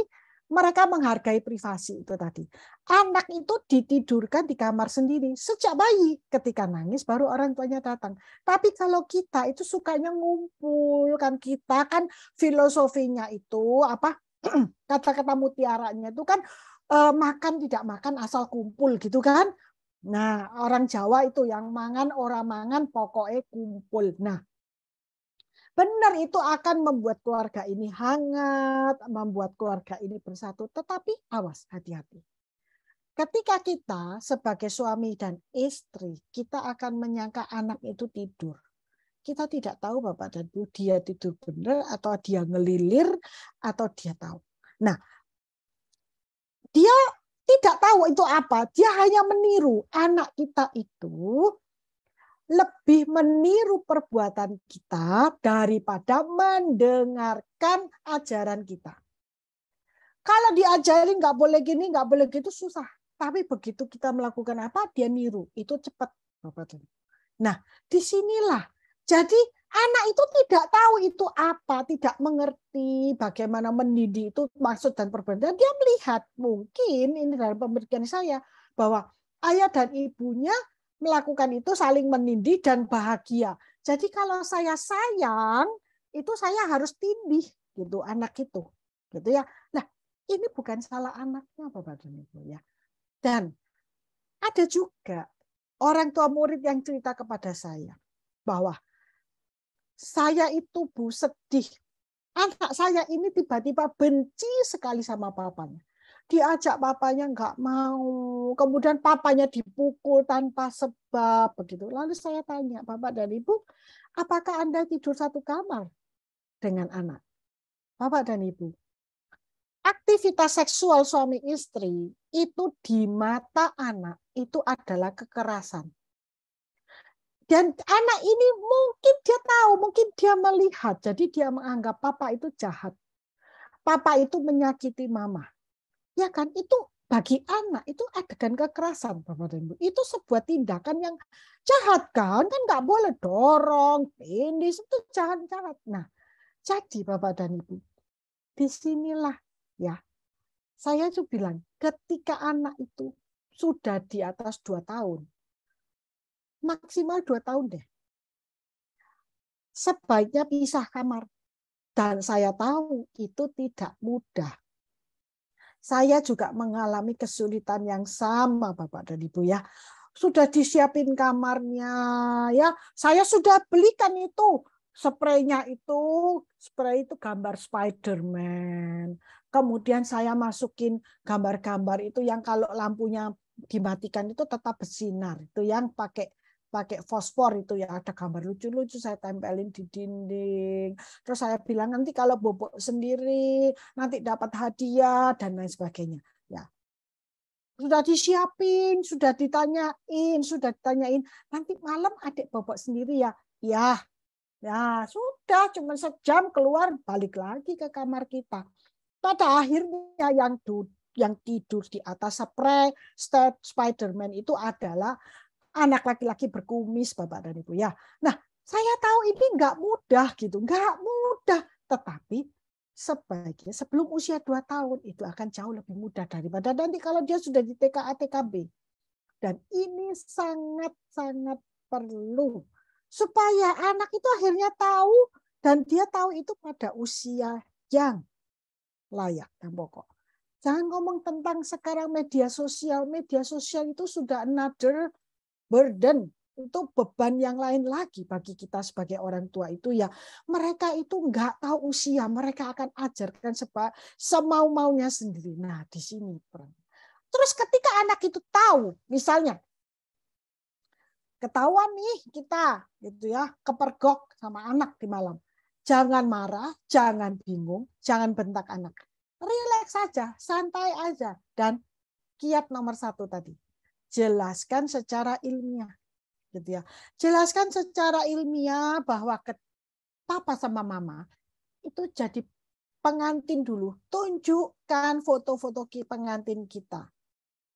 [SPEAKER 2] mereka menghargai privasi itu tadi. Anak itu ditidurkan di kamar sendiri sejak bayi. Ketika nangis baru orang tuanya datang. Tapi kalau kita itu sukanya ngumpul kan, kita kan filosofinya itu apa? Kata-kata mutiaranya itu kan makan tidak makan asal kumpul gitu kan. Nah, orang Jawa itu yang mangan orang mangan pokoknya kumpul. Nah, benar itu akan membuat keluarga ini hangat, membuat keluarga ini bersatu. Tetapi awas, hati-hati. Ketika kita sebagai suami dan istri, kita akan menyangka anak itu tidur. Kita tidak tahu Bapak dan Ibu, dia tidur benar atau dia ngelilir atau dia tahu. Nah, dia tidak tahu itu apa. Dia hanya meniru. Anak kita itu lebih meniru perbuatan kita daripada mendengarkan ajaran kita. Kalau diajarin nggak boleh gini, nggak boleh gitu, susah. Tapi begitu kita melakukan apa, dia niru. Itu cepat. Nah, disinilah. Jadi anak itu tidak tahu itu apa, tidak mengerti bagaimana mendidik itu maksud dan perbuatan. Dia melihat, mungkin ini dalam pemikiran saya, bahwa ayah dan ibunya melakukan itu saling menindih dan bahagia. Jadi kalau saya sayang, itu saya harus tindih gitu anak itu. Gitu ya. Nah, ini bukan salah anaknya Bapak dan Ibu ya. Dan ada juga orang tua murid yang cerita kepada saya bahwa saya itu Bu sedih. Anak saya ini tiba-tiba benci sekali sama papanya. Diajak papanya nggak mau, kemudian papanya dipukul tanpa sebab begitu. Lalu saya tanya, Bapak dan Ibu, apakah Anda tidur satu kamar dengan anak? Bapak dan Ibu, aktivitas seksual suami istri itu di mata anak itu adalah kekerasan. Dan anak ini mungkin dia tahu, mungkin dia melihat, jadi dia menganggap papa itu jahat. Papa itu menyakiti mama. Ya kan, itu bagi anak itu adegan kekerasan, Bapak dan Ibu. Itu sebuah tindakan yang jahat kan nggak boleh dorong, tindis, itu jahat-jahat. Nah, jadi Bapak dan Ibu, disinilah ya, saya tuh bilang, ketika anak itu sudah di atas 2 tahun, maksimal 2 tahun deh, sebaiknya pisah kamar. Dan saya tahu itu tidak mudah. Saya juga mengalami kesulitan yang sama, Bapak dan Ibu ya. Sudah disiapin kamarnya, ya. Saya sudah belikan itu spraynya itu, spray itu gambar Spider-Man. Kemudian saya masukin gambar-gambar itu yang kalau lampunya dimatikan itu tetap bersinar. Itu yang pakai fosfor itu ya, ada gambar lucu-lucu saya tempelin di dinding. Terus saya bilang nanti kalau bobok sendiri nanti dapat hadiah dan lain sebagainya. Ya, sudah disiapin, sudah ditanyain. Nanti malam adik bobok sendiri ya. Ya sudah cuma sejam keluar balik lagi ke kamar kita. Pada akhirnya yang tidur di atas spray Spider-Man itu adalah anak laki-laki berkumis, Bapak dan Ibu ya. Nah, saya tahu ini nggak mudah gitu, nggak mudah. Tetapi sebaiknya sebelum usia 2 tahun itu akan jauh lebih mudah daripada nanti kalau dia sudah di TKA TKB. Dan ini sangat-sangat perlu supaya anak itu akhirnya tahu dan dia tahu itu pada usia yang layak dan pokok. Jangan ngomong tentang sekarang media sosial itu sudah another burden, itu beban yang lain lagi bagi kita sebagai orang tua itu ya. Mereka itu nggak tahu usia, mereka akan ajarkan semau-maunya sendiri. Nah, di sini peran. Terus ketika anak itu tahu, misalnya ketahuan nih kita gitu ya, kepergok sama anak di malam. Jangan marah, jangan bingung, jangan bentak anak. Rileks saja, santai aja. Dan kiat nomor 1 tadi. Jelaskan secara ilmiah, gitu ya. Jelaskan secara ilmiah bahwa papa sama mama itu jadi pengantin dulu. Tunjukkan foto-foto pengantin kita.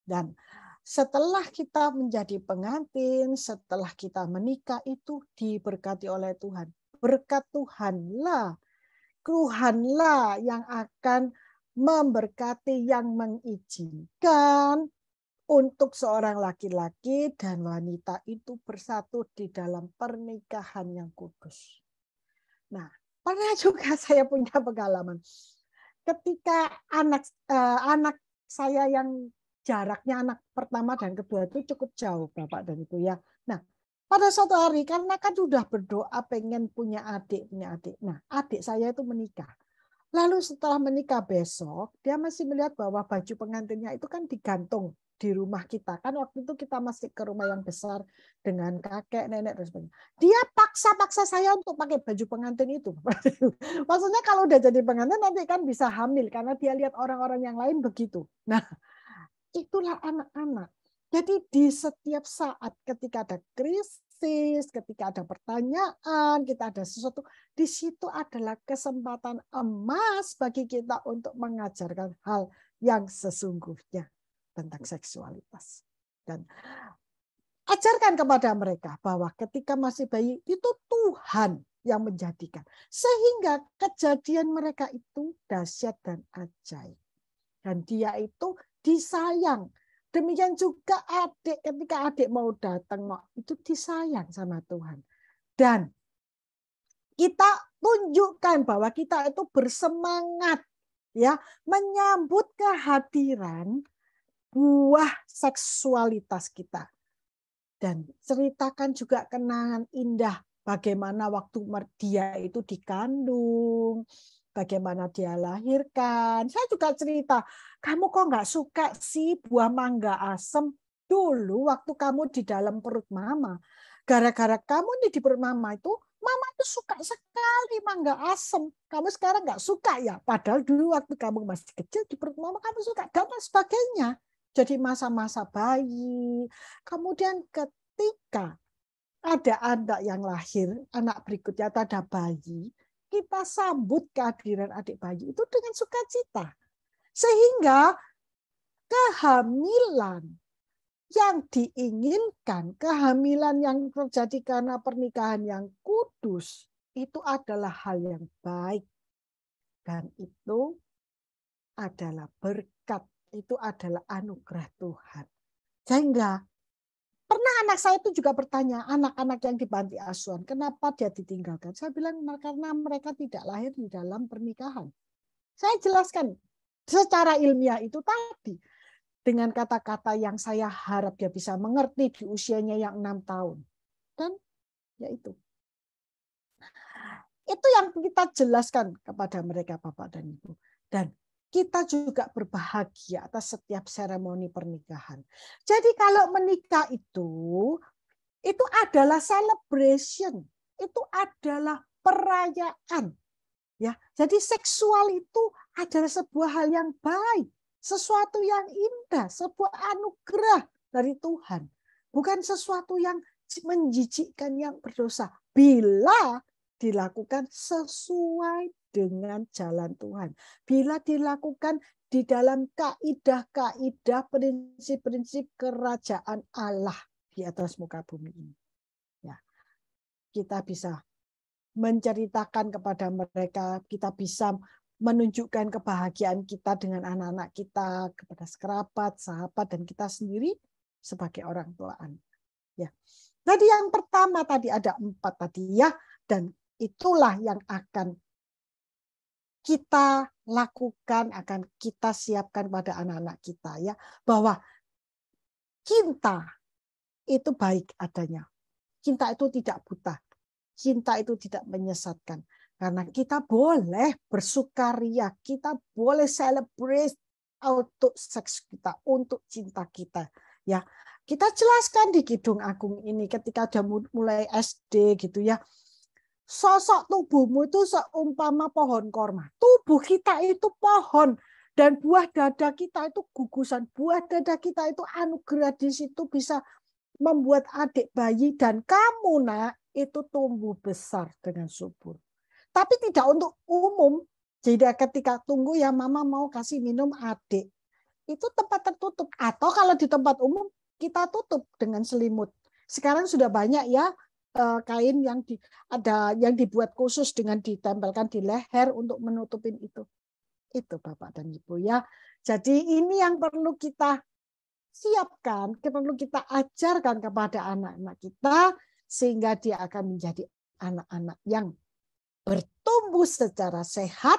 [SPEAKER 2] Dan setelah kita menjadi pengantin, setelah kita menikah itu diberkati oleh Tuhan. Berkat Tuhanlah yang akan memberkati, yang mengizinkan untuk seorang laki-laki dan wanita itu bersatu di dalam pernikahan yang kudus. Nah, pernah juga saya punya pengalaman. Ketika anak saya yang jaraknya anak pertama dan kedua itu cukup jauh, Bapak dan Ibu ya. Nah, pada suatu hari karena kan sudah berdoa pengen punya adik. Nah, adik saya itu menikah. Lalu setelah menikah besok, dia masih melihat bahwa baju pengantinnya itu kan digantung di rumah kita. Kan waktu itu kita masih ke rumah yang besar dengan kakek, nenek, dan sebagainya. Dia paksa saya untuk pakai baju pengantin itu. Maksudnya kalau udah jadi pengantin nanti kan bisa hamil, karena dia lihat orang-orang yang lain begitu. Nah, Itulah anak-anak. Jadi di setiap saat ketika ada krisis, ketika ada pertanyaan, kita ada sesuatu, di situ adalah kesempatan emas bagi kita untuk mengajarkan hal yang sesungguhnya tentang seksualitas. Dan ajarkan kepada mereka bahwa ketika masih bayi itu Tuhan yang menjadikan. Sehingga kejadian mereka itu dahsyat dan ajaib. Dan dia itu disayang. Demikian juga adik, ketika adik mau datang, itu disayang sama Tuhan. Dan kita tunjukkan bahwa kita itu bersemangat ya menyambut kehadiran buah seksualitas kita. Dan ceritakan juga kenangan indah bagaimana waktu dia itu dikandung, bagaimana dia lahirkan. Saya juga cerita, kamu kok nggak suka sih buah mangga asem dulu waktu kamu di dalam perut mama. Gara-gara kamu nih di perut mama itu suka sekali mangga asem. Kamu sekarang nggak suka ya, padahal dulu waktu kamu masih kecil di perut mama kamu suka dan sebagainya. Jadi masa-masa bayi. Kemudian ketika ada anak yang lahir, anak berikutnya atau ada bayi, kita sambut kehadiran adik bayi itu dengan sukacita. Sehingga kehamilan yang diinginkan, kehamilan yang terjadi karena pernikahan yang kudus, itu adalah hal yang baik. Dan itu adalah berkat, itu adalah anugerah Tuhan. Sehingga pernah anak saya itu juga bertanya, anak-anak yang di panti asuhan, kenapa dia ditinggalkan? Saya bilang karena mereka tidak lahir di dalam pernikahan. Saya jelaskan secara ilmiah itu tadi. Dengan kata-kata yang saya harap dia bisa mengerti di usianya yang 6 tahun. Dan ya itu. Itu yang kita jelaskan kepada mereka Bapak dan Ibu. Dan kita juga berbahagia atas setiap seremoni pernikahan. Jadi kalau menikah itu adalah celebration, itu adalah perayaan. Ya, jadi seksual itu adalah sebuah hal yang baik, sesuatu yang indah, sebuah anugerah dari Tuhan. Bukan sesuatu yang menjijikkan, yang berdosa. Bila dilakukan sesuai dengan jalan Tuhan. Bila dilakukan di dalam kaidah-kaidah, prinsip-prinsip kerajaan Allah di atas muka bumi ini. Ya, kita bisa menceritakan kepada mereka, kita bisa menunjukkan kebahagiaan kita dengan anak-anak kita, kepada kerabat, sahabat, dan kita sendiri sebagai orang tua anak. Ya. Jadi yang pertama tadi ada 4 tadi ya, dan itulah yang akan kita lakukan, akan kita siapkan pada anak-anak kita ya, bahwa cinta itu baik adanya. Cinta itu tidak buta. Cinta itu tidak menyesatkan. Karena kita boleh bersukaria, kita boleh celebrate untuk seks kita, untuk cinta kita. Ya, kita jelaskan di Kidung Agung ini ketika ada mulai SD gitu ya. Sosok tubuhmu itu seumpama pohon korma. Tubuh kita itu pohon dan buah dada kita itu gugusan. Buah dada kita itu anugerah, di situ bisa membuat adik bayi dan kamu nak itu tumbuh besar dengan subur. Tapi tidak untuk umum. Jadi ketika tunggu ya mama mau kasih minum adik. Itu tempat tertutup. Atau kalau di tempat umum kita tutup dengan selimut. Sekarang sudah banyak ya kain yang ada yang dibuat khusus dengan ditempelkan di leher untuk menutupin itu. Itu Bapak dan Ibu ya. Jadi ini yang perlu kita siapkan, perlu kita ajarkan kepada anak-anak kita sehingga dia akan menjadi anak-anak yang bertumbuh secara sehat,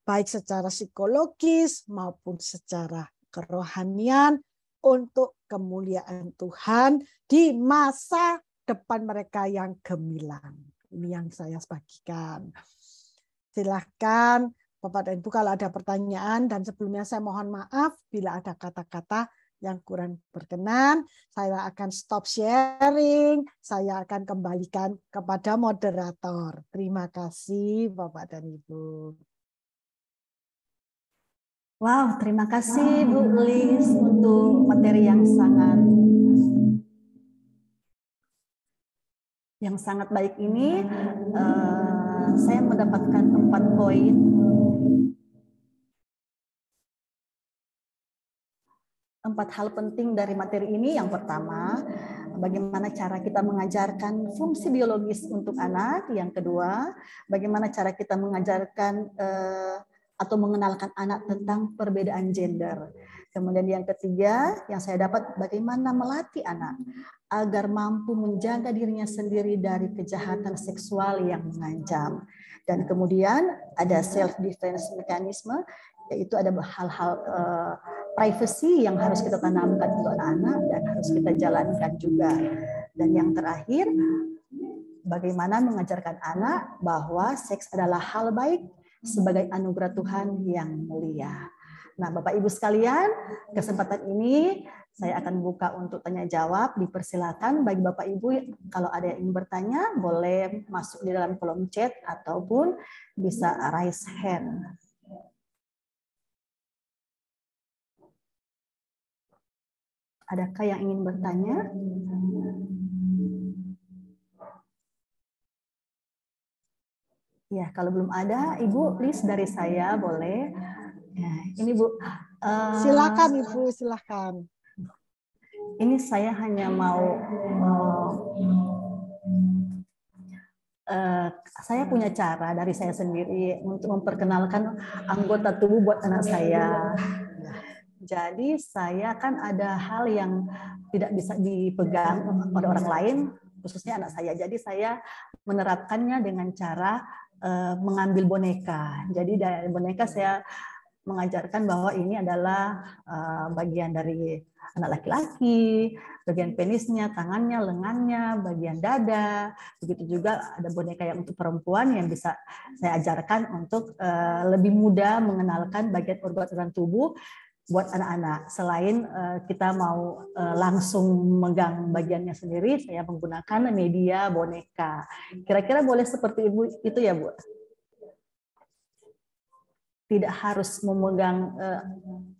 [SPEAKER 2] baik secara psikologis maupun secara kerohanian untuk kemuliaan Tuhan di masa depan mereka yang gemilang. Ini yang saya bagikan. Silahkan Bapak dan Ibu kalau ada pertanyaan, dan sebelumnya saya mohon maaf bila ada kata-kata yang kurang berkenan. Saya akan stop sharing, saya akan kembalikan kepada moderator. Terima kasih Bapak dan Ibu.
[SPEAKER 1] Wow, terima kasih Bu Lis untuk materi yang sangat baik ini. Saya mendapatkan 4 poin. 4 hal penting dari materi ini. Yang pertama, bagaimana cara kita mengajarkan fungsi biologis untuk anak. Yang kedua, bagaimana cara kita mengajarkan atau mengenalkan anak tentang perbedaan gender. Kemudian yang ketiga, yang saya dapat, bagaimana melatih anak agar mampu menjaga dirinya sendiri dari kejahatan seksual yang mengancam. Dan kemudian ada self defense mekanisme, yaitu ada hal-hal privacy yang harus kita tanamkan untuk anak-anak dan harus kita jalankan juga. Dan yang terakhir, bagaimana mengajarkan anak bahwa seks adalah hal baik sebagai anugerah Tuhan yang mulia. Nah, Bapak Ibu sekalian, kesempatan ini saya akan buka untuk tanya jawab. Dipersilakan bagi Bapak Ibu kalau ada yang ingin bertanya, boleh masuk di dalam kolom chat ataupun bisa raise hand. Adakah yang ingin bertanya? Ya, kalau belum ada, Ibu, please dari saya boleh. Ya, ini Bu.
[SPEAKER 2] Silakan Ibu, silakan.
[SPEAKER 1] Ini saya hanya mau saya punya cara dari saya sendiri untuk memperkenalkan anggota tubuh buat anak saya. Jadi saya kan ada hal yang tidak bisa dipegang oleh orang lain, khususnya anak saya. Jadi saya menerapkannya dengan cara mengambil boneka. Jadi dari boneka saya mengajarkan bahwa ini adalah bagian dari anak laki-laki, bagian penisnya, tangannya, lengannya, bagian dada. Begitu juga ada boneka yang untuk perempuan yang bisa saya ajarkan untuk lebih mudah mengenalkan bagian organ tubuh buat anak-anak. Selain kita mau langsung megang bagiannya sendiri, saya menggunakan media boneka. Kira-kira boleh seperti Ibu itu ya, Bu? Tidak harus memegang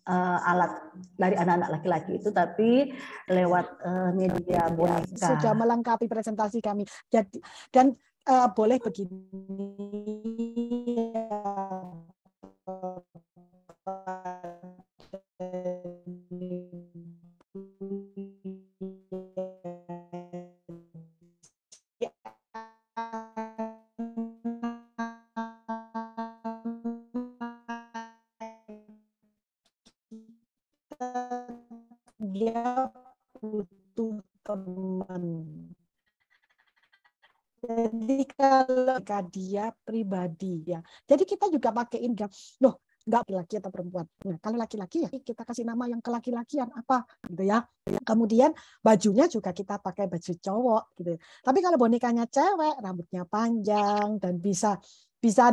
[SPEAKER 1] alat dari anak-anak laki-laki itu, tapi lewat media boneka.
[SPEAKER 2] Sudah melengkapi presentasi kami. Jadi dan boleh begini. Dia butuh teman. Jadi kalau dia pribadi ya. Jadi kita juga pakaiin loh, nggak laki atau perempuan. Nah, kalau laki-laki ya kita kasih nama yang kelaki-lakian apa gitu ya. Kemudian bajunya juga kita pakai baju cowok gitu. Tapi kalau bonekanya cewek, rambutnya panjang dan bisa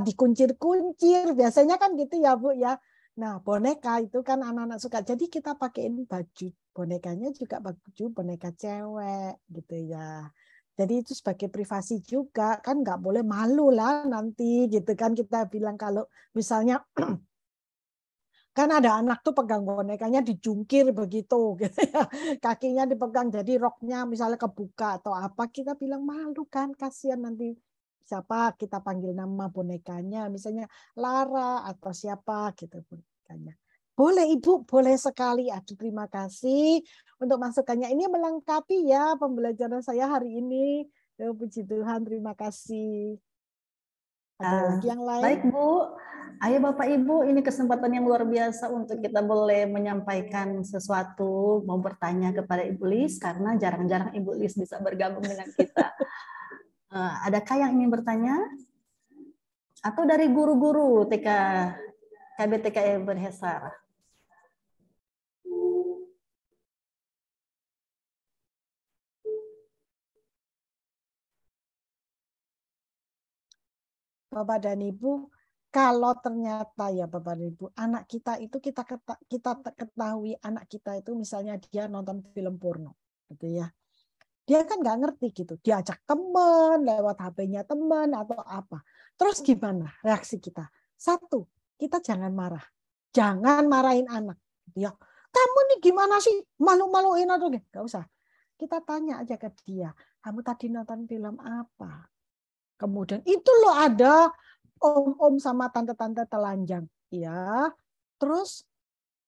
[SPEAKER 2] dikuncir-kuncir. Biasanya kan gitu ya, Bu ya. Nah, boneka itu kan anak-anak suka. Jadi kita pakaiin baju bonekanya juga baju boneka cewek gitu ya. Jadi itu sebagai privasi juga, kan nggak boleh malu lah nanti gitu kan kita bilang kalau misalnya kan ada anak tuh pegang bonekanya dijungkir begitu gitu ya. Kakinya dipegang jadi roknya misalnya kebuka atau apa, kita bilang malu kan, kasihan nanti siapa kita panggil nama bonekanya misalnya Lara atau siapa gitu bonekanya. Boleh Ibu, boleh sekali. Aduh, terima kasih untuk masukannya. Ini melengkapi ya pembelajaran saya hari ini. Puji Tuhan, terima kasih. Ada lagi yang lain?
[SPEAKER 1] Baik Bu, ayo Bapak Ibu, ini kesempatan yang luar biasa untuk kita boleh menyampaikan sesuatu, mau bertanya kepada Ibu Lis, karena jarang-jarang Ibu Lis bisa bergabung dengan kita. Adakah yang ingin bertanya? Atau dari guru-guru TK KBTK Berhesar?
[SPEAKER 2] Bapak dan Ibu, kalau ternyata ya Bapak dan Ibu, anak kita itu kita ketahui anak kita itu misalnya dia nonton film porno, gitu ya. Dia kan nggak ngerti gitu, diajak teman lewat HP-nya teman atau apa. Terus gimana reaksi kita? Satu, kita jangan marah. Jangan marahin anak. Ya, kamu nih gimana sih? Malu-maluin atau enggak? Enggak usah. Kita tanya aja ke dia, kamu tadi nonton film apa? Kemudian itu loh ada om-om sama tante-tante telanjang. Ya. Terus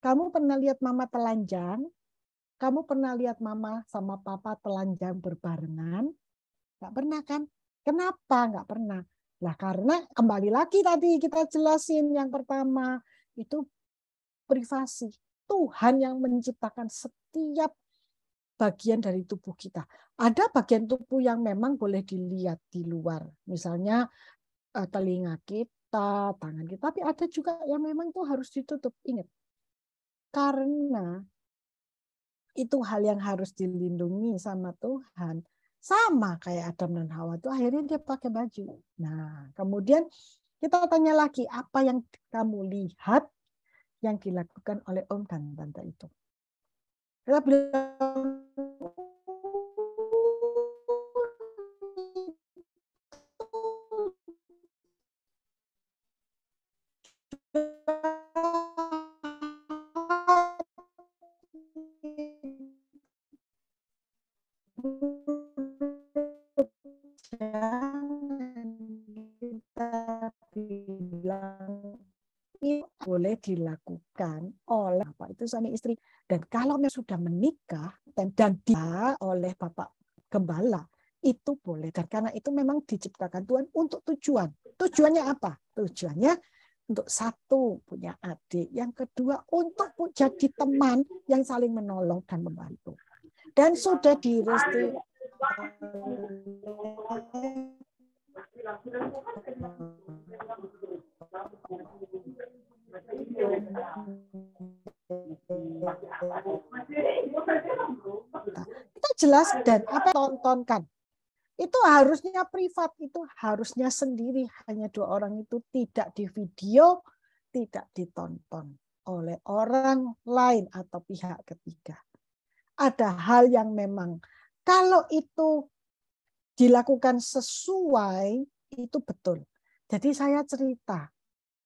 [SPEAKER 2] kamu pernah lihat mama telanjang? Kamu pernah lihat mama sama papa telanjang berbarengan? Nggak pernah kan? Kenapa nggak pernah? Lah karena kembali lagi tadi kita jelasin yang pertama itu privasi. Tuhan yang menciptakan setiap bagian dari tubuh kita. Ada bagian tubuh yang memang boleh dilihat di luar. Misalnya telinga kita, tangan kita. Tapi ada juga yang memang itu harus ditutup. Ingat. Karena itu hal yang harus dilindungi sama Tuhan. Sama kayak Adam dan Hawa itu akhirnya dia pakai baju. Nah, kemudian kita tanya lagi, apa yang kamu lihat yang dilakukan oleh om dan tante itu? Kita bilang, jangan kita bilang itu boleh dilakukan oleh bapak itu suami istri. Dan kalau sudah menikah dan dia oleh bapak gembala, itu boleh. Dan karena itu memang diciptakan Tuhan untuk tujuan. Tujuannya apa? Tujuannya untuk satu, punya adik. Yang kedua, untuk jadi teman yang saling menolong dan membantu. Dan sudah direstui kita jelas dan apa tontonkan itu harusnya privat, itu harusnya sendiri, hanya 2 orang itu, tidak di video, tidak ditonton oleh orang lain atau pihak ketiga. Ada hal yang memang kalau itu dilakukan sesuai itu betul. Jadi saya cerita,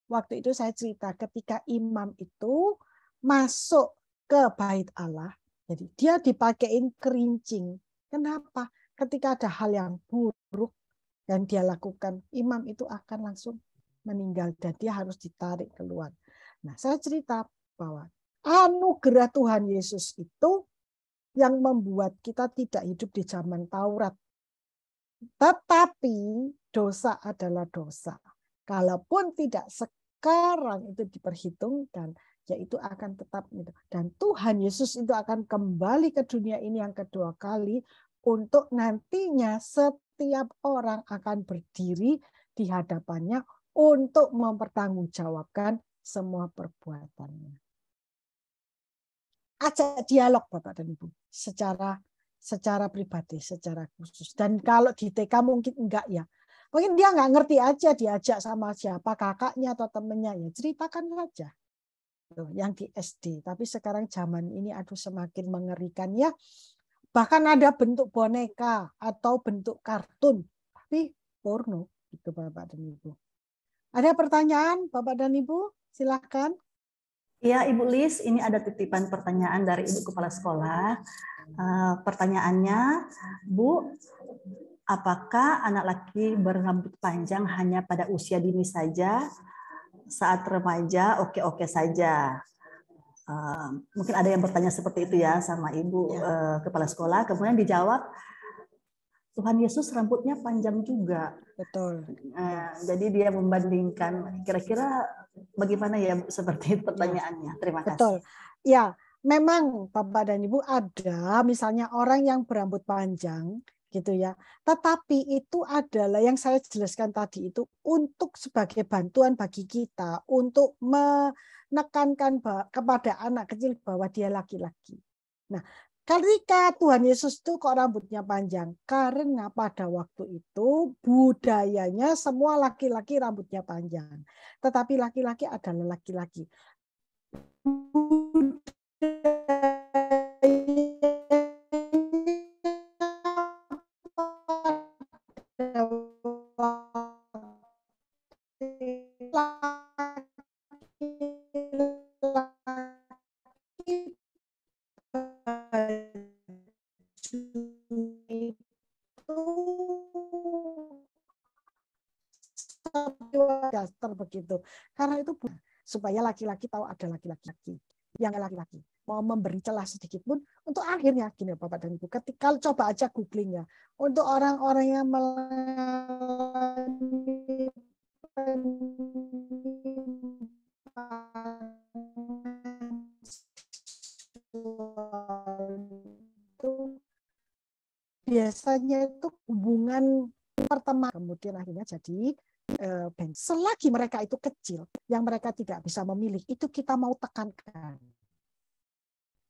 [SPEAKER 2] waktu itu saya cerita ketika imam itu masuk ke bait Allah, jadi dia dipakein kerincing. Kenapa? Ketika ada hal yang buruk dan dia lakukan, imam itu akan langsung meninggal dan dia harus ditarik keluar. Nah, saya cerita bahwa anugerah Tuhan Yesus itu yang membuat kita tidak hidup di zaman Taurat. Tetapi dosa adalah dosa. Kalaupun tidak sekarang itu diperhitungkan, yaitu akan tetap itu. Dan Tuhan Yesus itu akan kembali ke dunia ini yang kedua kali untuk nantinya setiap orang akan berdiri di hadapannya untuk mempertanggungjawabkan semua perbuatannya. Ajak dialog Bapak dan Ibu secara pribadi, secara khusus. Dan kalau di TK mungkin enggak ya. Mungkin dia nggak ngerti aja diajak sama siapa, kakaknya atau temennya, ya ceritakan aja. Yang di SD. Tapi sekarang zaman ini aduh semakin mengerikan ya. Bahkan ada bentuk boneka atau bentuk kartun. Tapi porno. Itu Bapak dan Ibu. Ada pertanyaan Bapak dan Ibu? Silahkan.
[SPEAKER 1] Ya, Ibu Lis, ini ada titipan pertanyaan dari Ibu Kepala Sekolah. Pertanyaannya, Bu, apakah anak laki berambut panjang hanya pada usia dini saja? Saat remaja, oke-oke saja. Mungkin ada yang bertanya seperti itu ya sama Ibu Kepala Sekolah. Kemudian dijawab, Tuhan Yesus rambutnya panjang juga.
[SPEAKER 2] Betul.
[SPEAKER 1] Jadi dia membandingkan, kira-kira bagaimana ya seperti pertanyaannya. Terima kasih.
[SPEAKER 2] Betul. Ya, memang Bapak dan Ibu ada misalnya orang yang berambut panjang gitu ya. Tetapi itu adalah yang saya jelaskan tadi itu untuk sebagai bantuan bagi kita untuk menekankan kepada anak kecil bahwa dia laki-laki. Nah, ketika Tuhan Yesus itu kok rambutnya panjang? Karena pada waktu itu budayanya semua laki-laki rambutnya panjang. Tetapi laki-laki adalah laki-laki. daster begitu. Karena itu supaya laki-laki tahu ada laki-laki yang laki-laki mau memberi celah sedikit pun untuk akhirnya gini Bapak dan Ibu, ketika coba aja googling ya, untuk orang-orang yang mengalami itu biasanya itu hubungan pertemanan kemudian akhirnya jadi selagi mereka itu kecil yang mereka tidak bisa memilih itu kita mau tekankan.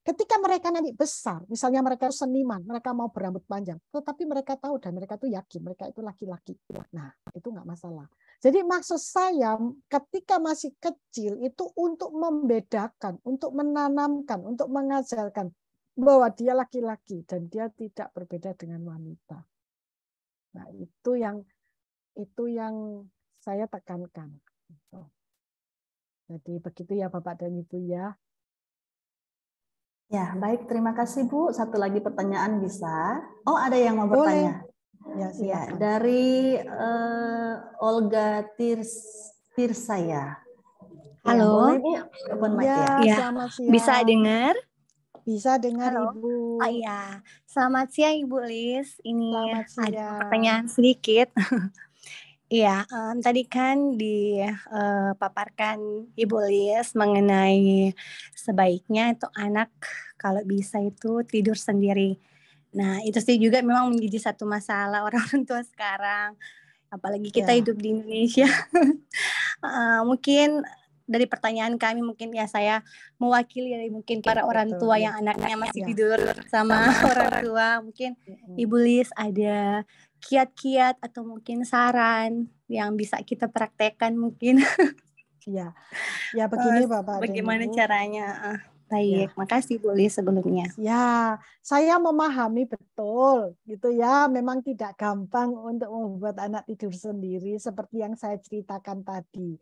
[SPEAKER 2] Ketika mereka nanti besar, misalnya mereka seniman, mereka mau berambut panjang, tetapi mereka tahu dan mereka tuh yakin mereka itu laki-laki. Nah, itu nggak masalah. Jadi maksud saya ketika masih kecil itu untuk membedakan, untuk menanamkan, untuk mengajarkan bahwa dia laki-laki dan dia tidak berbeda dengan wanita. Nah, itu yang saya tekankan. Jadi begitu ya Bapak dan Ibu ya.
[SPEAKER 1] Ya, baik. Terima kasih Bu. Satu lagi pertanyaan bisa? Oh, ada yang mau
[SPEAKER 2] Boleh.
[SPEAKER 1] bertanya?
[SPEAKER 2] Ya, silakan.
[SPEAKER 1] Ya, dari Olga Tirsaya. Ya,
[SPEAKER 3] Halo.
[SPEAKER 1] boleh Bu, open mic ya.
[SPEAKER 3] Ya,
[SPEAKER 2] Selamat siang.
[SPEAKER 3] bisa dengar?
[SPEAKER 2] Bisa dengar
[SPEAKER 3] Halo.
[SPEAKER 2] Ibu.
[SPEAKER 3] Oh iya, selamat siang Ibu Lis. Ini
[SPEAKER 2] Selamat
[SPEAKER 3] ada
[SPEAKER 2] siang.
[SPEAKER 3] pertanyaan sedikit. Iya, tadi kan dipaparkan Ibu Lis mengenai sebaiknya itu anak kalau bisa itu tidur sendiri. Nah, itu sih juga memang menjadi satu masalah orang tua sekarang. Apalagi kita
[SPEAKER 2] Ya.
[SPEAKER 3] hidup di Indonesia. Mungkin dari pertanyaan kami mungkin ya saya mewakili dari mungkin para orang tua yang anaknya masih tidur sama orang tua. Mungkin Ibu Lis ada kiat-kiat atau mungkin saran yang bisa kita praktekkan mungkin.
[SPEAKER 2] Ya, ya begini Bapak dan
[SPEAKER 3] Bagaimana
[SPEAKER 2] Ibu.
[SPEAKER 3] caranya? Baik, makasih Bu Lis sebelumnya.
[SPEAKER 2] Ya, saya memahami betul gitu ya. Memang tidak gampang untuk membuat anak tidur sendiri seperti yang saya ceritakan tadi.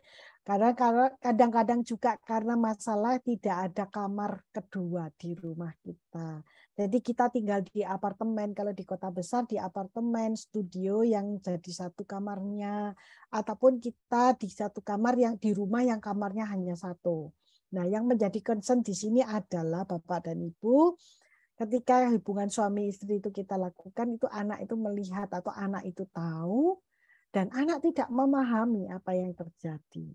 [SPEAKER 2] Karena kadang-kadang juga karena masalah tidak ada kamar kedua di rumah kita. Jadi kita tinggal di apartemen, kalau di kota besar di apartemen, studio yang jadi satu kamarnya, ataupun kita di satu kamar yang di rumah yang kamarnya hanya satu. Nah, yang menjadi concern di sini adalah Bapak dan Ibu, ketika hubungan suami istri itu kita lakukan, itu anak itu melihat atau anak itu tahu, dan anak tidak memahami apa yang terjadi.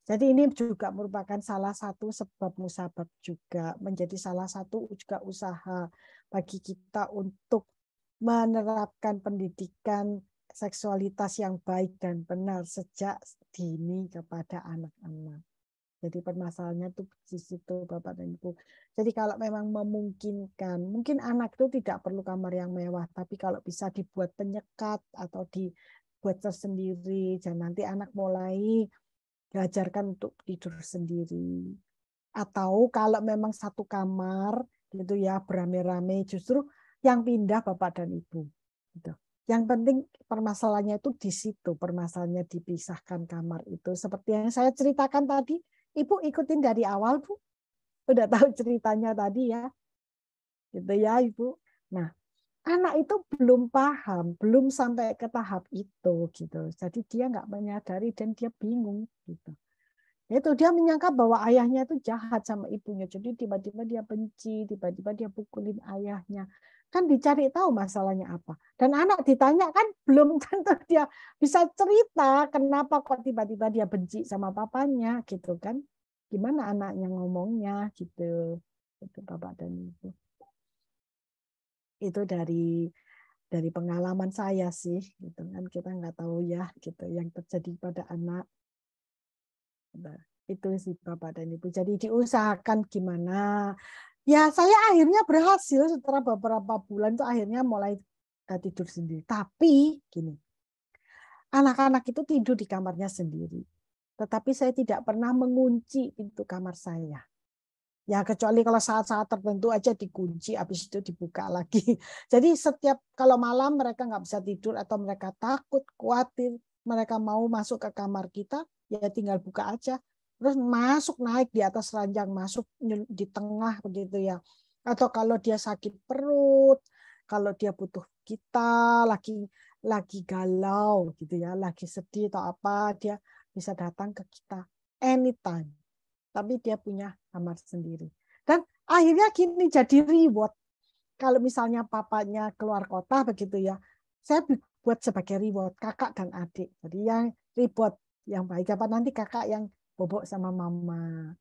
[SPEAKER 2] Jadi ini juga merupakan salah satu sebab musabab juga, menjadi salah satu juga usaha bagi kita untuk menerapkan pendidikan seksualitas yang baik dan benar sejak dini kepada anak-anak. Jadi permasalahannya itu di situ Bapak dan Ibu. Jadi kalau memang memungkinkan, mungkin anak itu tidak perlu kamar yang mewah, tapi kalau bisa dibuat penyekat atau dibuat tersendiri, dan nanti anak mulai diajarkan untuk tidur sendiri. Atau kalau memang satu kamar gitu ya beramai-ramai, justru yang pindah Bapak dan Ibu. Gitu. Yang penting permasalahannya itu di situ, permasalahannya dipisahkan kamar itu. Seperti yang saya ceritakan tadi, Ibu ikutin dari awal, Bu. Udah tahu ceritanya tadi ya. Gitu ya, Ibu. Nah, anak itu belum paham, belum sampai ke tahap itu gitu. Jadi dia nggak menyadari dan dia bingung gitu. Itu dia menyangka bahwa ayahnya itu jahat sama ibunya. Jadi tiba-tiba dia benci, tiba-tiba dia pukulin ayahnya. Kan dicari tahu masalahnya apa. Dan anak ditanya kan belum tentu dia bisa cerita kenapa kok tiba-tiba dia benci sama papanya gitu kan. Gimana anaknya ngomongnya gitu. Itu Bapak dan Ibu. Itu dari pengalaman saya sih gitu kan, kita nggak tahu ya gitu yang terjadi pada anak. Nah, itu sih Bapak dan Ibu. Jadi diusahakan gimana. Ya saya akhirnya berhasil setelah beberapa bulan itu akhirnya mulai tidur sendiri. Tapi gini, anak-anak itu tidur di kamarnya sendiri. Tetapi saya tidak pernah mengunci pintu kamar saya. Ya kecuali kalau saat-saat tertentu aja dikunci, habis itu dibuka lagi. Jadi setiap kalau malam mereka nggak bisa tidur atau mereka takut, khawatir, mereka mau masuk ke kamar kita, ya tinggal buka aja. Terus masuk naik di atas ranjang, masuk di tengah begitu ya. Atau kalau dia sakit perut, kalau dia butuh kita, lagi galau gitu ya, lagi sedih atau apa, dia bisa datang ke kita anytime. Tapi dia punya kamar sendiri. Dan akhirnya gini jadi reward. Kalau misalnya papanya keluar kota begitu ya, saya buat sebagai reward kakak dan adik. Jadi yang reward yang baik apa nanti kakak yang bobok sama mama.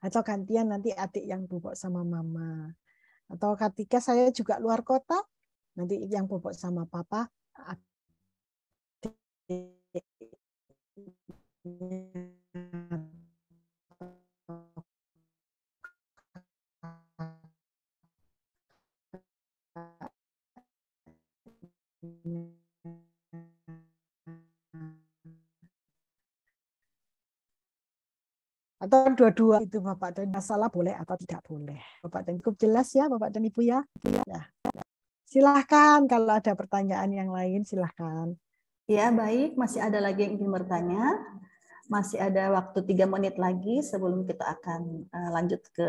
[SPEAKER 2] Atau gantian nanti adik yang bobok sama mama. Atau ketika saya juga luar kota, nanti yang bobok sama papa, atau dua-dua itu Bapak dan masalah boleh atau tidak boleh. Bapak dan cukup jelas ya Bapak dan Ibu ya. Ya. Silahkan kalau ada pertanyaan yang lain silahkan.
[SPEAKER 1] Ya, baik. Masih ada lagi yang ingin bertanya? Masih ada waktu 3 menit lagi sebelum kita akan lanjut ke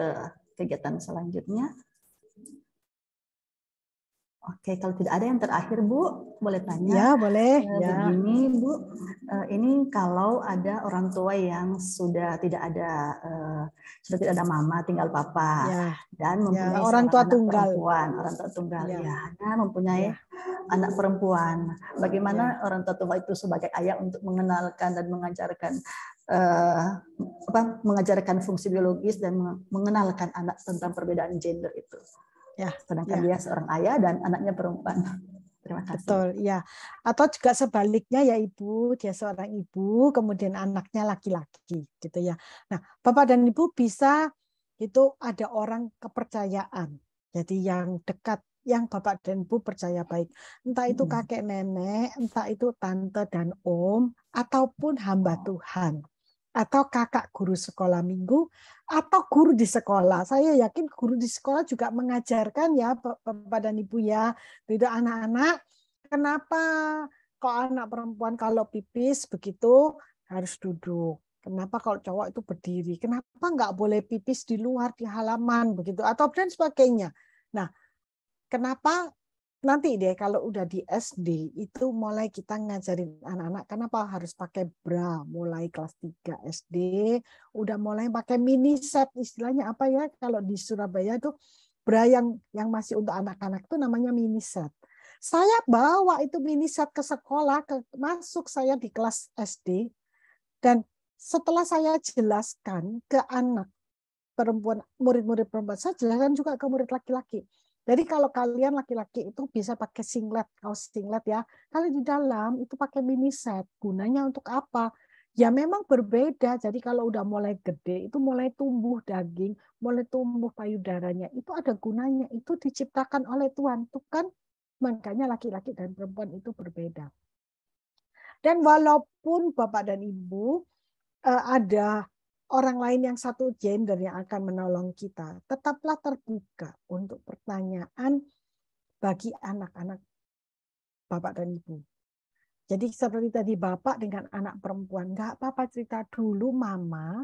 [SPEAKER 1] kegiatan selanjutnya. Oke, kalau tidak ada yang terakhir, Bu, boleh tanya?
[SPEAKER 2] Ya, boleh.
[SPEAKER 1] Begini, Bu, ini kalau ada orang tua yang sudah tidak ada mama, tinggal papa,
[SPEAKER 2] Ya.
[SPEAKER 1] dan mempunyai
[SPEAKER 2] orang tua
[SPEAKER 1] anak
[SPEAKER 2] tunggal.
[SPEAKER 1] orang tua tunggal,
[SPEAKER 2] Ya.
[SPEAKER 1] mempunyai anak perempuan. Bagaimana
[SPEAKER 2] Ya.
[SPEAKER 1] orang tua tunggal itu sebagai ayah untuk mengenalkan dan mengajarkan fungsi biologis dan mengenalkan anak tentang perbedaan gender itu?
[SPEAKER 2] Ya,
[SPEAKER 1] sedangkan dia seorang ayah dan anaknya perempuan. Terima kasih.
[SPEAKER 2] Betul, ya. Atau juga sebaliknya ya Ibu, dia seorang ibu, kemudian anaknya laki-laki, gitu ya. Nah, Bapak dan Ibu bisa itu ada orang kepercayaan. Jadi yang dekat, yang Bapak dan Ibu percaya baik. Entah itu kakek nenek, entah itu tante dan om, ataupun hamba Tuhan. Atau kakak guru sekolah minggu, atau guru di sekolah. Saya yakin guru di sekolah juga mengajarkan ya Bapak dan Ibu ya, tidak anak-anak, kenapa kok anak perempuan kalau pipis begitu harus duduk? Kenapa kalau cowok itu berdiri? Kenapa nggak boleh pipis di luar di halaman begitu? Atau dan sebagainya. Nah, kenapa nanti deh kalau udah di SD itu mulai kita ngajarin anak-anak kenapa harus pakai bra mulai kelas 3 SD, udah mulai pakai mini set, istilahnya apa ya kalau di Surabaya itu bra yang masih untuk anak-anak itu namanya mini set. Saya bawa itu mini set ke sekolah, masuk saya di kelas SD, dan setelah saya jelaskan ke anak perempuan, murid-murid perempuan, saya jelaskan juga ke murid laki-laki. Jadi kalau kalian laki-laki itu bisa pakai singlet, kaos singlet ya. Kalau di dalam itu pakai mini set. Gunanya untuk apa? Ya memang berbeda. Jadi kalau udah mulai gede, itu mulai tumbuh daging, mulai tumbuh payudaranya. Itu ada gunanya. Itu diciptakan oleh Tuhan. Itu kan makanya laki-laki dan perempuan itu berbeda. Dan walaupun Bapak dan Ibu ada orang lain yang satu gender yang akan menolong kita, tetaplah terbuka untuk pertanyaan bagi anak-anak Bapak dan Ibu. Jadi seperti tadi Bapak dengan anak perempuan, nggak apa-apa cerita dulu Mama,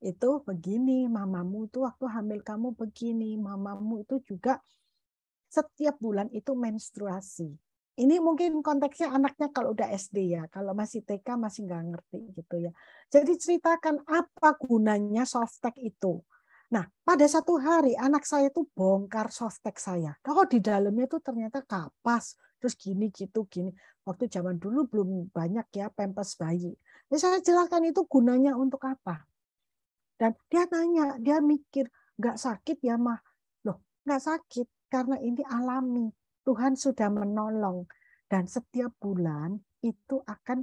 [SPEAKER 2] itu begini, mamamu itu waktu hamil kamu begini, mamamu itu juga setiap bulan itu menstruasi. Ini mungkin konteksnya anaknya kalau udah SD ya, kalau masih TK masih nggak ngerti gitu ya. Jadi ceritakan apa gunanya softtek itu. Nah, pada satu hari anak saya tuh bongkar softtek saya. Oh, di dalamnya tuh ternyata kapas, terus gini gitu gini. Waktu zaman dulu belum banyak ya pampers bayi. Jadi saya jelaskan itu gunanya untuk apa. Dan dia nanya, dia mikir, nggak sakit ya mah? Loh, nggak sakit karena ini alami. Tuhan sudah menolong. Dan setiap bulan itu akan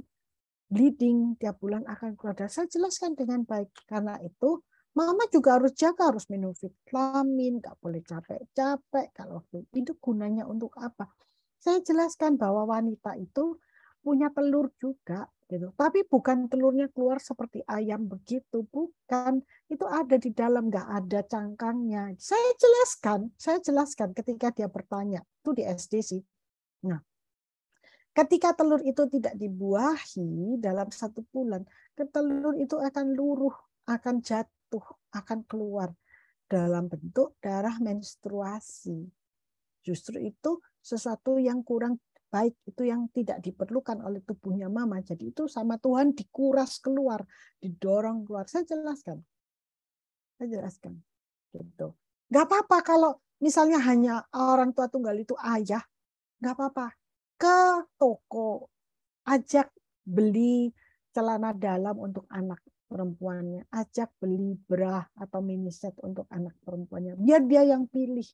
[SPEAKER 2] bleeding, tiap bulan akan keluar darah. Saya jelaskan dengan baik. Karena itu, mama juga harus jaga, harus minum vitamin, nggak boleh capek-capek. Kalau itu gunanya untuk apa? Saya jelaskan bahwa wanita itu punya telur juga, gitu. Tapi bukan telurnya keluar seperti ayam begitu, bukan. Itu ada di dalam, nggak ada cangkangnya. Saya jelaskan ketika dia bertanya. Itu di SD sih. Nah, ketika telur itu tidak dibuahi dalam 1 bulan, telur itu akan luruh, akan jatuh, akan keluar dalam bentuk darah menstruasi. Justru itu sesuatu yang kurang baik itu yang tidak diperlukan oleh tubuhnya mama. Jadi itu sama Tuhan dikuras keluar, didorong keluar. Saya jelaskan gitu. Nggak apa-apa kalau misalnya hanya orang tua tunggal itu ayah, nggak apa-apa. Ke toko, ajak beli celana dalam untuk anak perempuannya, ajak beli bra atau miniset untuk anak perempuannya, biar dia yang pilih.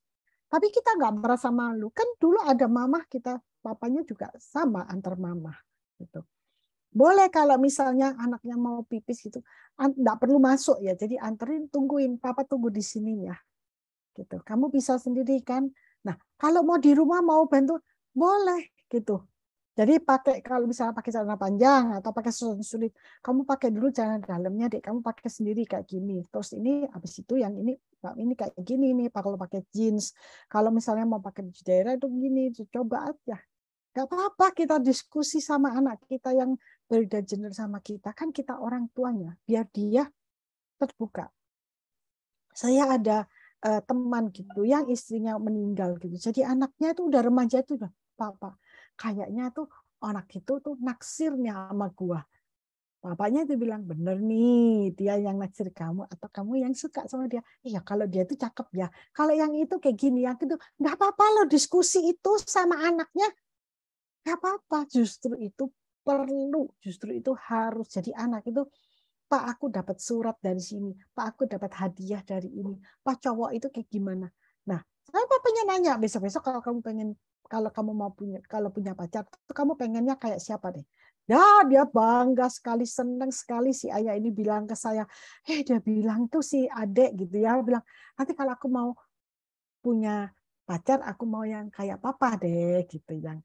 [SPEAKER 2] Tapi kita nggak merasa malu, kan dulu ada mamah kita, papanya juga sama antar mamah gitu. Boleh kalau misalnya anaknya mau pipis gitu, nggak perlu masuk ya, jadi anterin, tungguin, papa tunggu di sini ya, gitu. Kamu bisa sendiri kan. Nah kalau mau di rumah mau bantu, boleh gitu. Jadi kalau misalnya pakai celana panjang atau pakai sulit, kamu pakai dulu celana dalamnya, dek. Kamu pakai sendiri kayak gini. Terus ini habis itu yang ini kayak gini nih. Kalau pakai jeans, kalau misalnya mau pakai baju daerah itu gini, coba aja. Gak apa-apa kita diskusi sama anak kita yang berbeda gender sama kita. Kan kita orang tuanya, biar dia terbuka. Saya ada teman gitu yang istrinya meninggal gitu. Jadi anaknya itu udah remaja itu udah, Papa, kayaknya tuh anak itu tuh naksirnya sama gua. Bapaknya itu bilang, bener nih, dia yang naksir kamu atau kamu yang suka sama dia. Iya, kalau dia itu cakep ya. Kalau yang itu kayak gini, yang itu nggak apa-apa loh diskusi itu sama anaknya. Nggak apa-apa, justru itu perlu, justru itu harus. Jadi anak itu, Pak, aku dapat surat dari sini. Pak, aku dapat hadiah dari ini. Pak, cowok itu kayak gimana? Nah, saya pengen nanya besok-besok kalau kamu mau punya pacar, kamu pengennya kayak siapa deh? Ya, dia bangga sekali, senang sekali si ayah ini bilang ke saya, dia bilang tuh si adek gitu ya, bilang nanti kalau aku mau punya pacar, aku mau yang kayak papa deh gitu, yang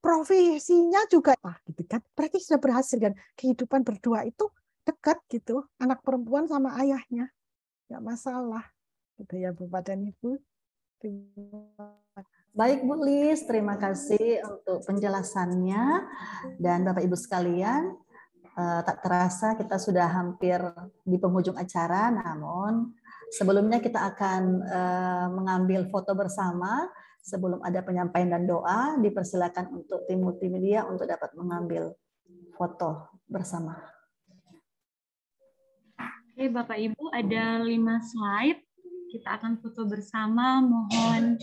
[SPEAKER 2] profesinya juga gitu kan, berarti sudah berhasil kan, kehidupan berdua itu dekat gitu, anak perempuan sama ayahnya nggak masalah gitu ya Bapak dan Ibu.
[SPEAKER 1] Baik Bu Lis, terima kasih untuk penjelasannya, dan Bapak Ibu sekalian, tak terasa kita sudah hampir di penghujung acara, namun sebelumnya kita akan mengambil foto bersama. Sebelum ada penyampaian dan doa, dipersilakan untuk tim multimedia untuk dapat mengambil foto bersama.
[SPEAKER 4] Oke, Bapak Ibu, ada 5 slide. Kita akan foto bersama. Mohon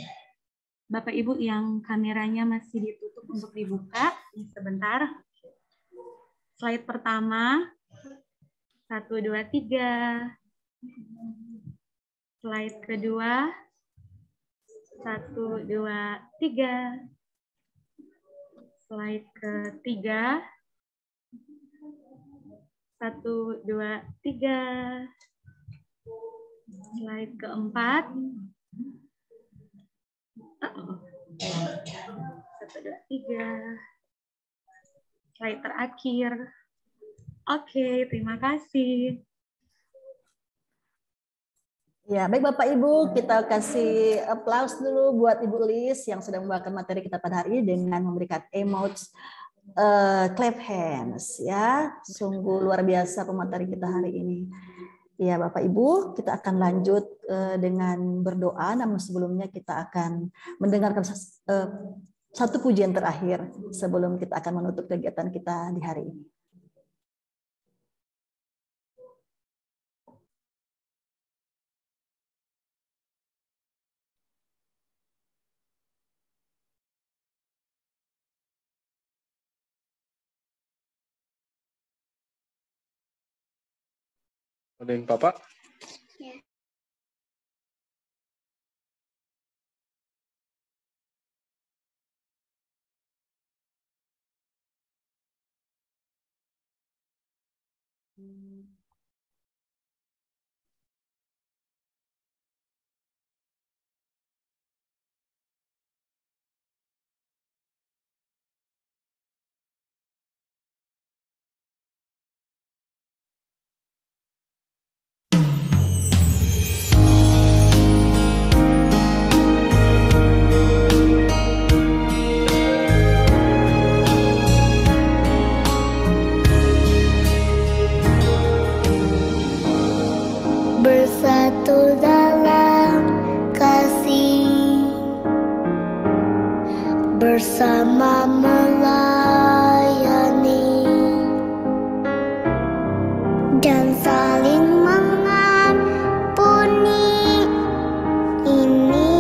[SPEAKER 4] Bapak Ibu yang kameranya masih ditutup untuk dibuka. Sebentar. Slide pertama. 1, 2, 3. Slide kedua. 1, 2, 3. Slide ketiga. 1, 2, 3. Slide keempat. 1, 2, 3. Slide terakhir. Oke, terima kasih.
[SPEAKER 1] Ya, baik Bapak Ibu, kita kasih applause dulu buat Ibu Lis yang sudah membawakan materi kita pada hari ini dengan memberikan emoji clap hands ya. Sungguh luar biasa pemateri kita hari ini. Ya, Bapak Ibu, kita akan lanjut dengan berdoa, namun sebelumnya kita akan mendengarkan satu pujian terakhir sebelum kita akan menutup kegiatan kita di hari ini.
[SPEAKER 5] Ada yang Bapak?
[SPEAKER 6] Ya.
[SPEAKER 5] bersama melayani dan saling mengampuni. Ini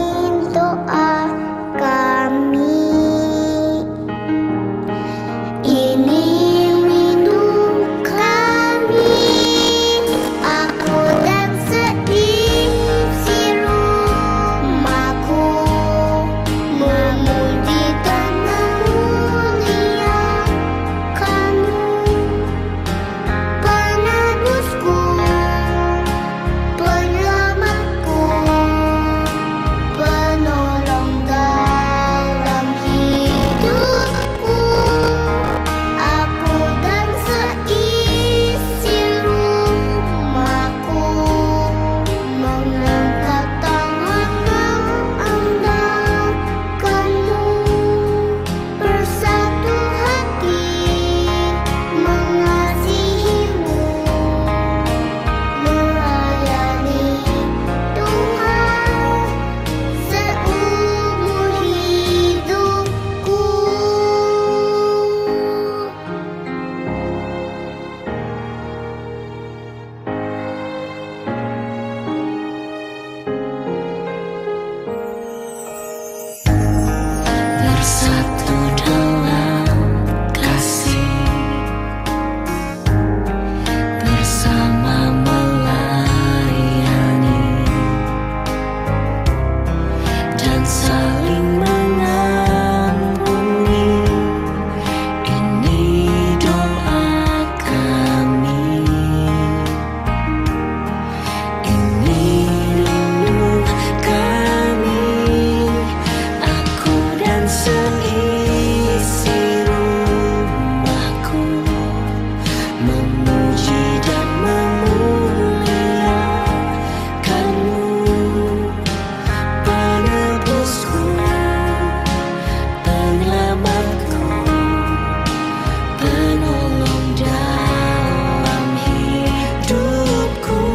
[SPEAKER 5] doa kami. Ini rindu kami. Aku dan seisi rumahku memuji dan memuliakan-Mu. Penebusku, penyelamatku, penolong dalam hidupku. Aku dan seisi rumahku mengangkat tangan mengandalkan-Mu, bersatu hati mengasihi-Mu, melayani Tuhan seumur hidupku. Bersatu dalam kasih, bersama melayani dan saling mengampuni. Ini doa kami. Ini rindu kami. Aku dan seisi rumahku memuji dan memuliakan-Mu, penebusku, penyelamatku, penolong dalam hidupku.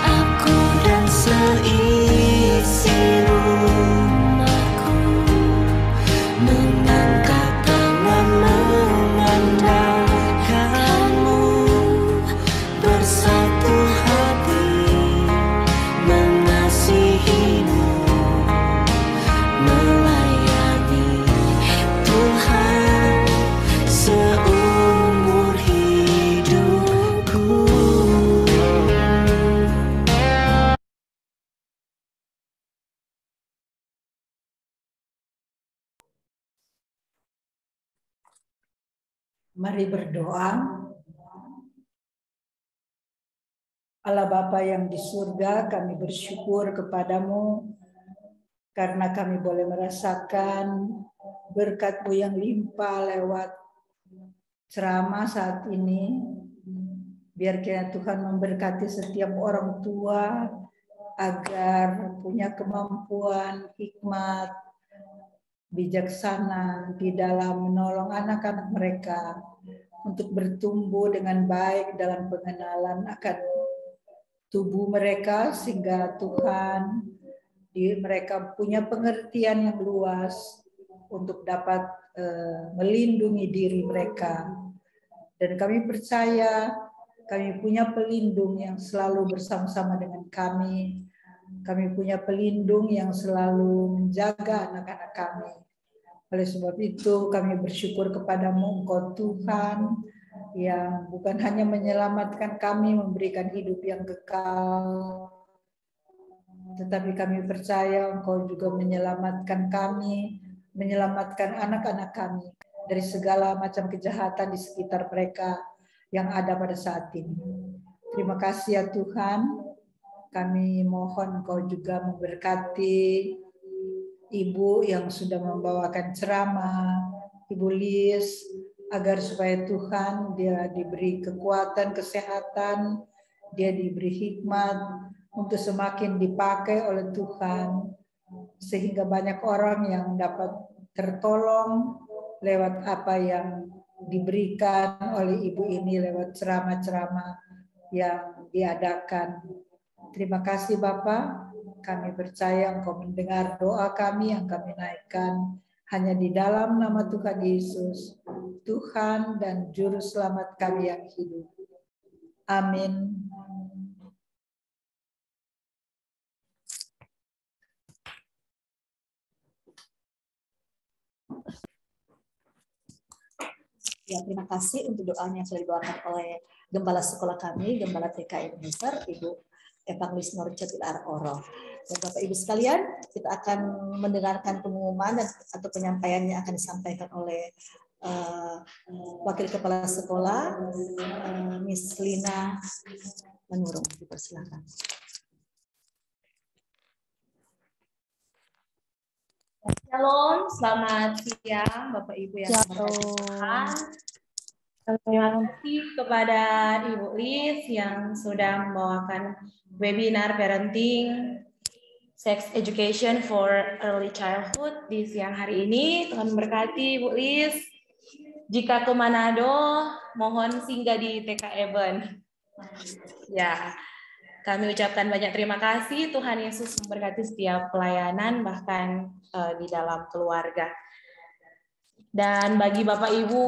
[SPEAKER 5] Aku dan seisi rumahku mengangkat tangan mengandalkan-Mu, bersatu hati mengasihi-Mu, melayani Tuhan seumur hidupku.
[SPEAKER 6] Mari berdoa. Allah Bapa yang di surga, kami bersyukur kepadamu karena kami boleh merasakan berkat-Mu yang limpah lewat ceramah saat ini. Biar kiranya Tuhan memberkati setiap orang tua agar punya kemampuan, hikmat, bijaksana di dalam menolong anak-anak mereka untuk bertumbuh dengan baik dalam pengenalan akan tubuh mereka, sehingga Tuhan mereka punya pengertian yang luas untuk dapat melindungi diri mereka. Dan kami percaya kami punya pelindung yang selalu bersama-sama dengan kami. Kami punya pelindung yang selalu menjaga anak-anak kami. Oleh sebab itu kami bersyukur kepadamu, Engkau Tuhan yang bukan hanya menyelamatkan kami, memberikan hidup yang kekal, tetapi kami percaya Engkau juga menyelamatkan kami, menyelamatkan anak-anak kami dari segala macam kejahatan di sekitar mereka yang ada pada saat ini. Terima kasih ya Tuhan. Kami mohon Engkau juga memberkati Ibu yang sudah membawakan ceramah, Ibu Lis, agar supaya Tuhan dia diberi kekuatan, kesehatan, dia diberi hikmat untuk semakin dipakai oleh Tuhan, sehingga banyak orang yang dapat tertolong lewat apa yang diberikan oleh Ibu ini lewat ceramah-ceramah yang diadakan. Terima kasih Bapak, kami percaya Engkau mendengar doa kami yang kami naikkan Hanya di dalam nama Tuhan Yesus, Tuhan dan Juru Selamat kami yang hidup. Amin.
[SPEAKER 1] Ya, terima kasih untuk doanya yang sudah dibawakan oleh Gembala Sekolah kami, Gembala TK Ebenezer, Ibu Evangelis Norce Pilar Oro. Dan Bapak Ibu sekalian, kita akan mendengarkan pengumuman atau penyampaian yang akan disampaikan oleh Wakil Kepala Sekolah, Miss Lina Manurung. Dipersilakan.
[SPEAKER 7] Shalom, selamat siang Bapak Ibu yang diberkati Tuhan. Terima kasih kepada Ibu Liz yang sudah membawakan webinar parenting sex education for early childhood di siang hari ini. Tuhan memberkati Ibu Liz. Jika ke Manado, mohon singgah di TK Eben. Ya, kami ucapkan banyak terima kasih. Tuhan Yesus memberkati setiap pelayanan, bahkan di dalam keluarga. Dan bagi Bapak Ibu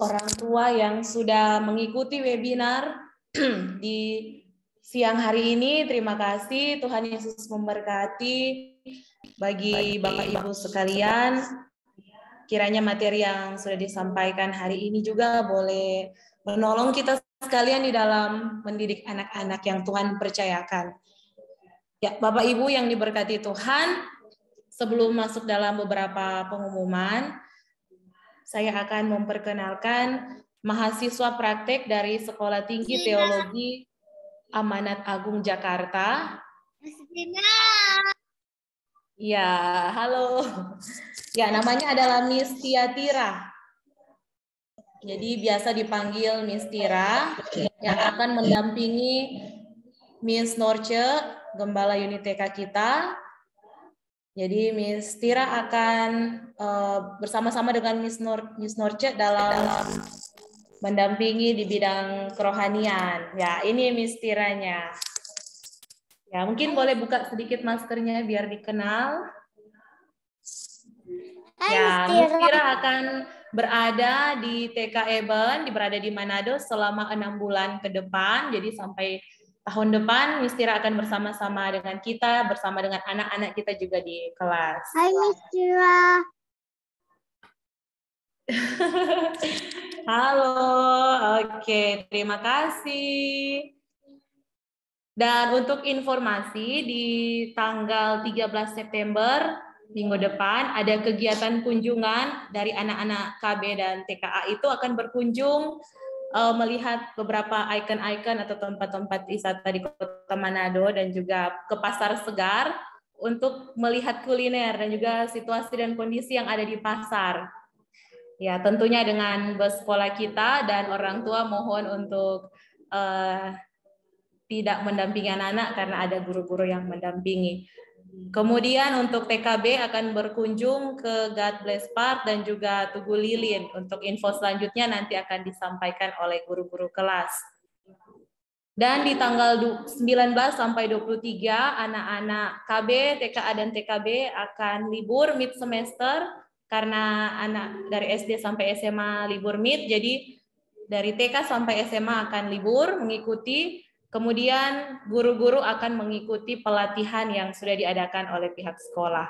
[SPEAKER 7] orang tua yang sudah mengikuti webinar di siang hari ini, terima kasih. Tuhan Yesus memberkati. Bagi Bapak Ibu sekalian, kiranya materi yang sudah disampaikan hari ini juga boleh menolong kita sekalian di dalam mendidik anak-anak yang Tuhan percayakan. Ya, Bapak Ibu yang diberkati Tuhan, sebelum masuk dalam beberapa pengumuman, saya akan memperkenalkan mahasiswa praktek dari Sekolah Tinggi Teologi Amanat Agung Jakarta. Ya, halo. Ya, namanya adalah Miss Tia Tira. Jadi biasa dipanggil Miss Tira, yang akan mendampingi Miss Norce, Gembala unit TK kita. Jadi Miss Tira akan bersama-sama dengan Miss Norce dalam mendampingi di bidang kerohanian. Ya, ini Miss Tiranya. Ya, mungkin boleh buka sedikit maskernya biar dikenal. Ya, Miss Tira akan berada di TK Eben, berada di Manado selama 6 bulan ke depan. Jadi sampai tahun depan Miss Tira akan bersama-sama dengan kita, bersama dengan anak-anak kita juga di kelas.
[SPEAKER 8] Hai Miss Tira.
[SPEAKER 7] Halo, oke, terima kasih. Dan untuk informasi, di tanggal 13 September minggu depan ada kegiatan kunjungan dari anak-anak KB dan TKA itu akan berkunjung melihat beberapa ikon-ikon atau tempat-tempat wisata di Kota Manado dan juga ke Pasar Segar untuk melihat kuliner dan juga situasi dan kondisi yang ada di pasar. Ya, tentunya dengan bus sekolah kita dan orang tua mohon untuk tidak mendampingi anak-anak karena ada guru-guru yang mendampingi. Kemudian untuk TKB akan berkunjung ke God Bless Park dan juga Tugu Lilin. Untuk info selanjutnya nanti akan disampaikan oleh guru-guru kelas. Dan di tanggal 19 sampai 23 anak-anak KB, TKA dan TKB akan libur mid semester karena anak dari SD sampai SMA libur mid. Jadi dari TK sampai SMA akan libur mengikuti. Kemudian guru-guru akan mengikuti pelatihan yang sudah diadakan oleh pihak sekolah.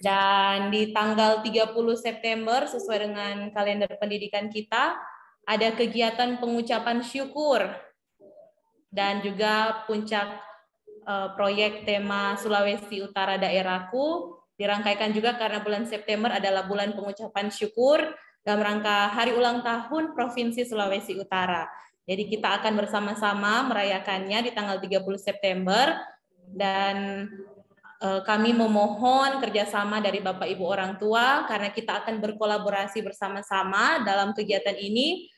[SPEAKER 7] Dan di tanggal 30 September sesuai dengan kalender pendidikan kita, ada kegiatan pengucapan syukur dan juga puncak proyek tema Sulawesi Utara Daerahku. Dirangkaikan juga karena bulan September adalah bulan pengucapan syukur dalam rangka hari ulang tahun Provinsi Sulawesi Utara. Jadi kita akan bersama-sama merayakannya di tanggal 30 September dan kami memohon kerjasama dari Bapak Ibu orang tua karena kita akan berkolaborasi bersama-sama dalam kegiatan ini.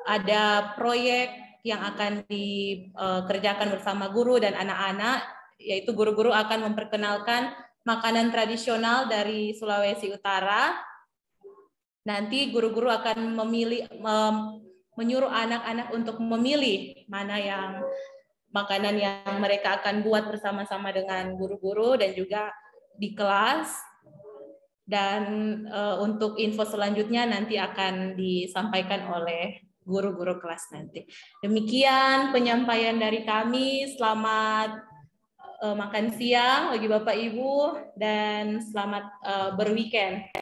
[SPEAKER 7] Ada proyek yang akan dikerjakan bersama guru dan anak-anak, yaitu guru-guru akan memperkenalkan makanan tradisional dari Sulawesi Utara. Nanti guru-guru akan menyuruh anak-anak untuk memilih mana yang makanan yang mereka akan buat bersama-sama dengan guru-guru dan juga di kelas. Dan untuk info selanjutnya nanti akan disampaikan oleh guru-guru kelas nanti. Demikian penyampaian dari kami. Selamat makan siang bagi Bapak Ibu dan selamat berweekend,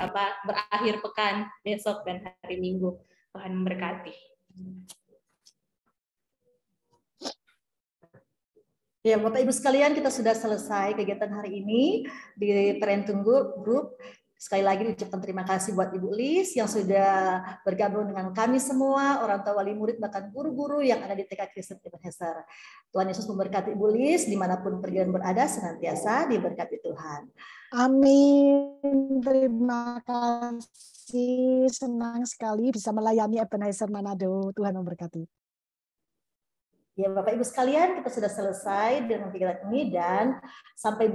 [SPEAKER 7] berakhir pekan besok dan hari Minggu. Tuhan memberkati.
[SPEAKER 1] Ya, Bapak Ibu sekalian, kita sudah selesai kegiatan hari ini di Parenting Group. Sekali lagi ucapkan terima kasih buat Ibu Lis yang sudah bergabung dengan kami semua, orang tua wali murid, bahkan guru-guru yang ada di TK Kristen Ebenezer. Tuhan Yesus memberkati Ibu Lis, dimanapun perjalanan berada, senantiasa diberkati Tuhan.
[SPEAKER 2] Amin. Terima kasih. Senang sekali bisa melayani Ebenezer Manado. Tuhan memberkati.
[SPEAKER 1] Ya, Bapak Ibu sekalian, kita sudah selesai dengan kegiatan ini dan sampai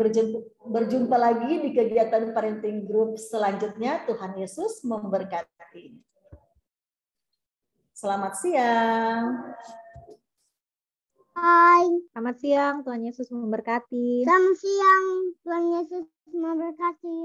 [SPEAKER 1] berjumpa lagi di kegiatan Parenting Group selanjutnya. Tuhan Yesus memberkati. Selamat siang.
[SPEAKER 8] Hai.
[SPEAKER 9] Selamat siang, Tuhan Yesus memberkati.
[SPEAKER 8] Selamat siang, Tuhan Yesus memberkati.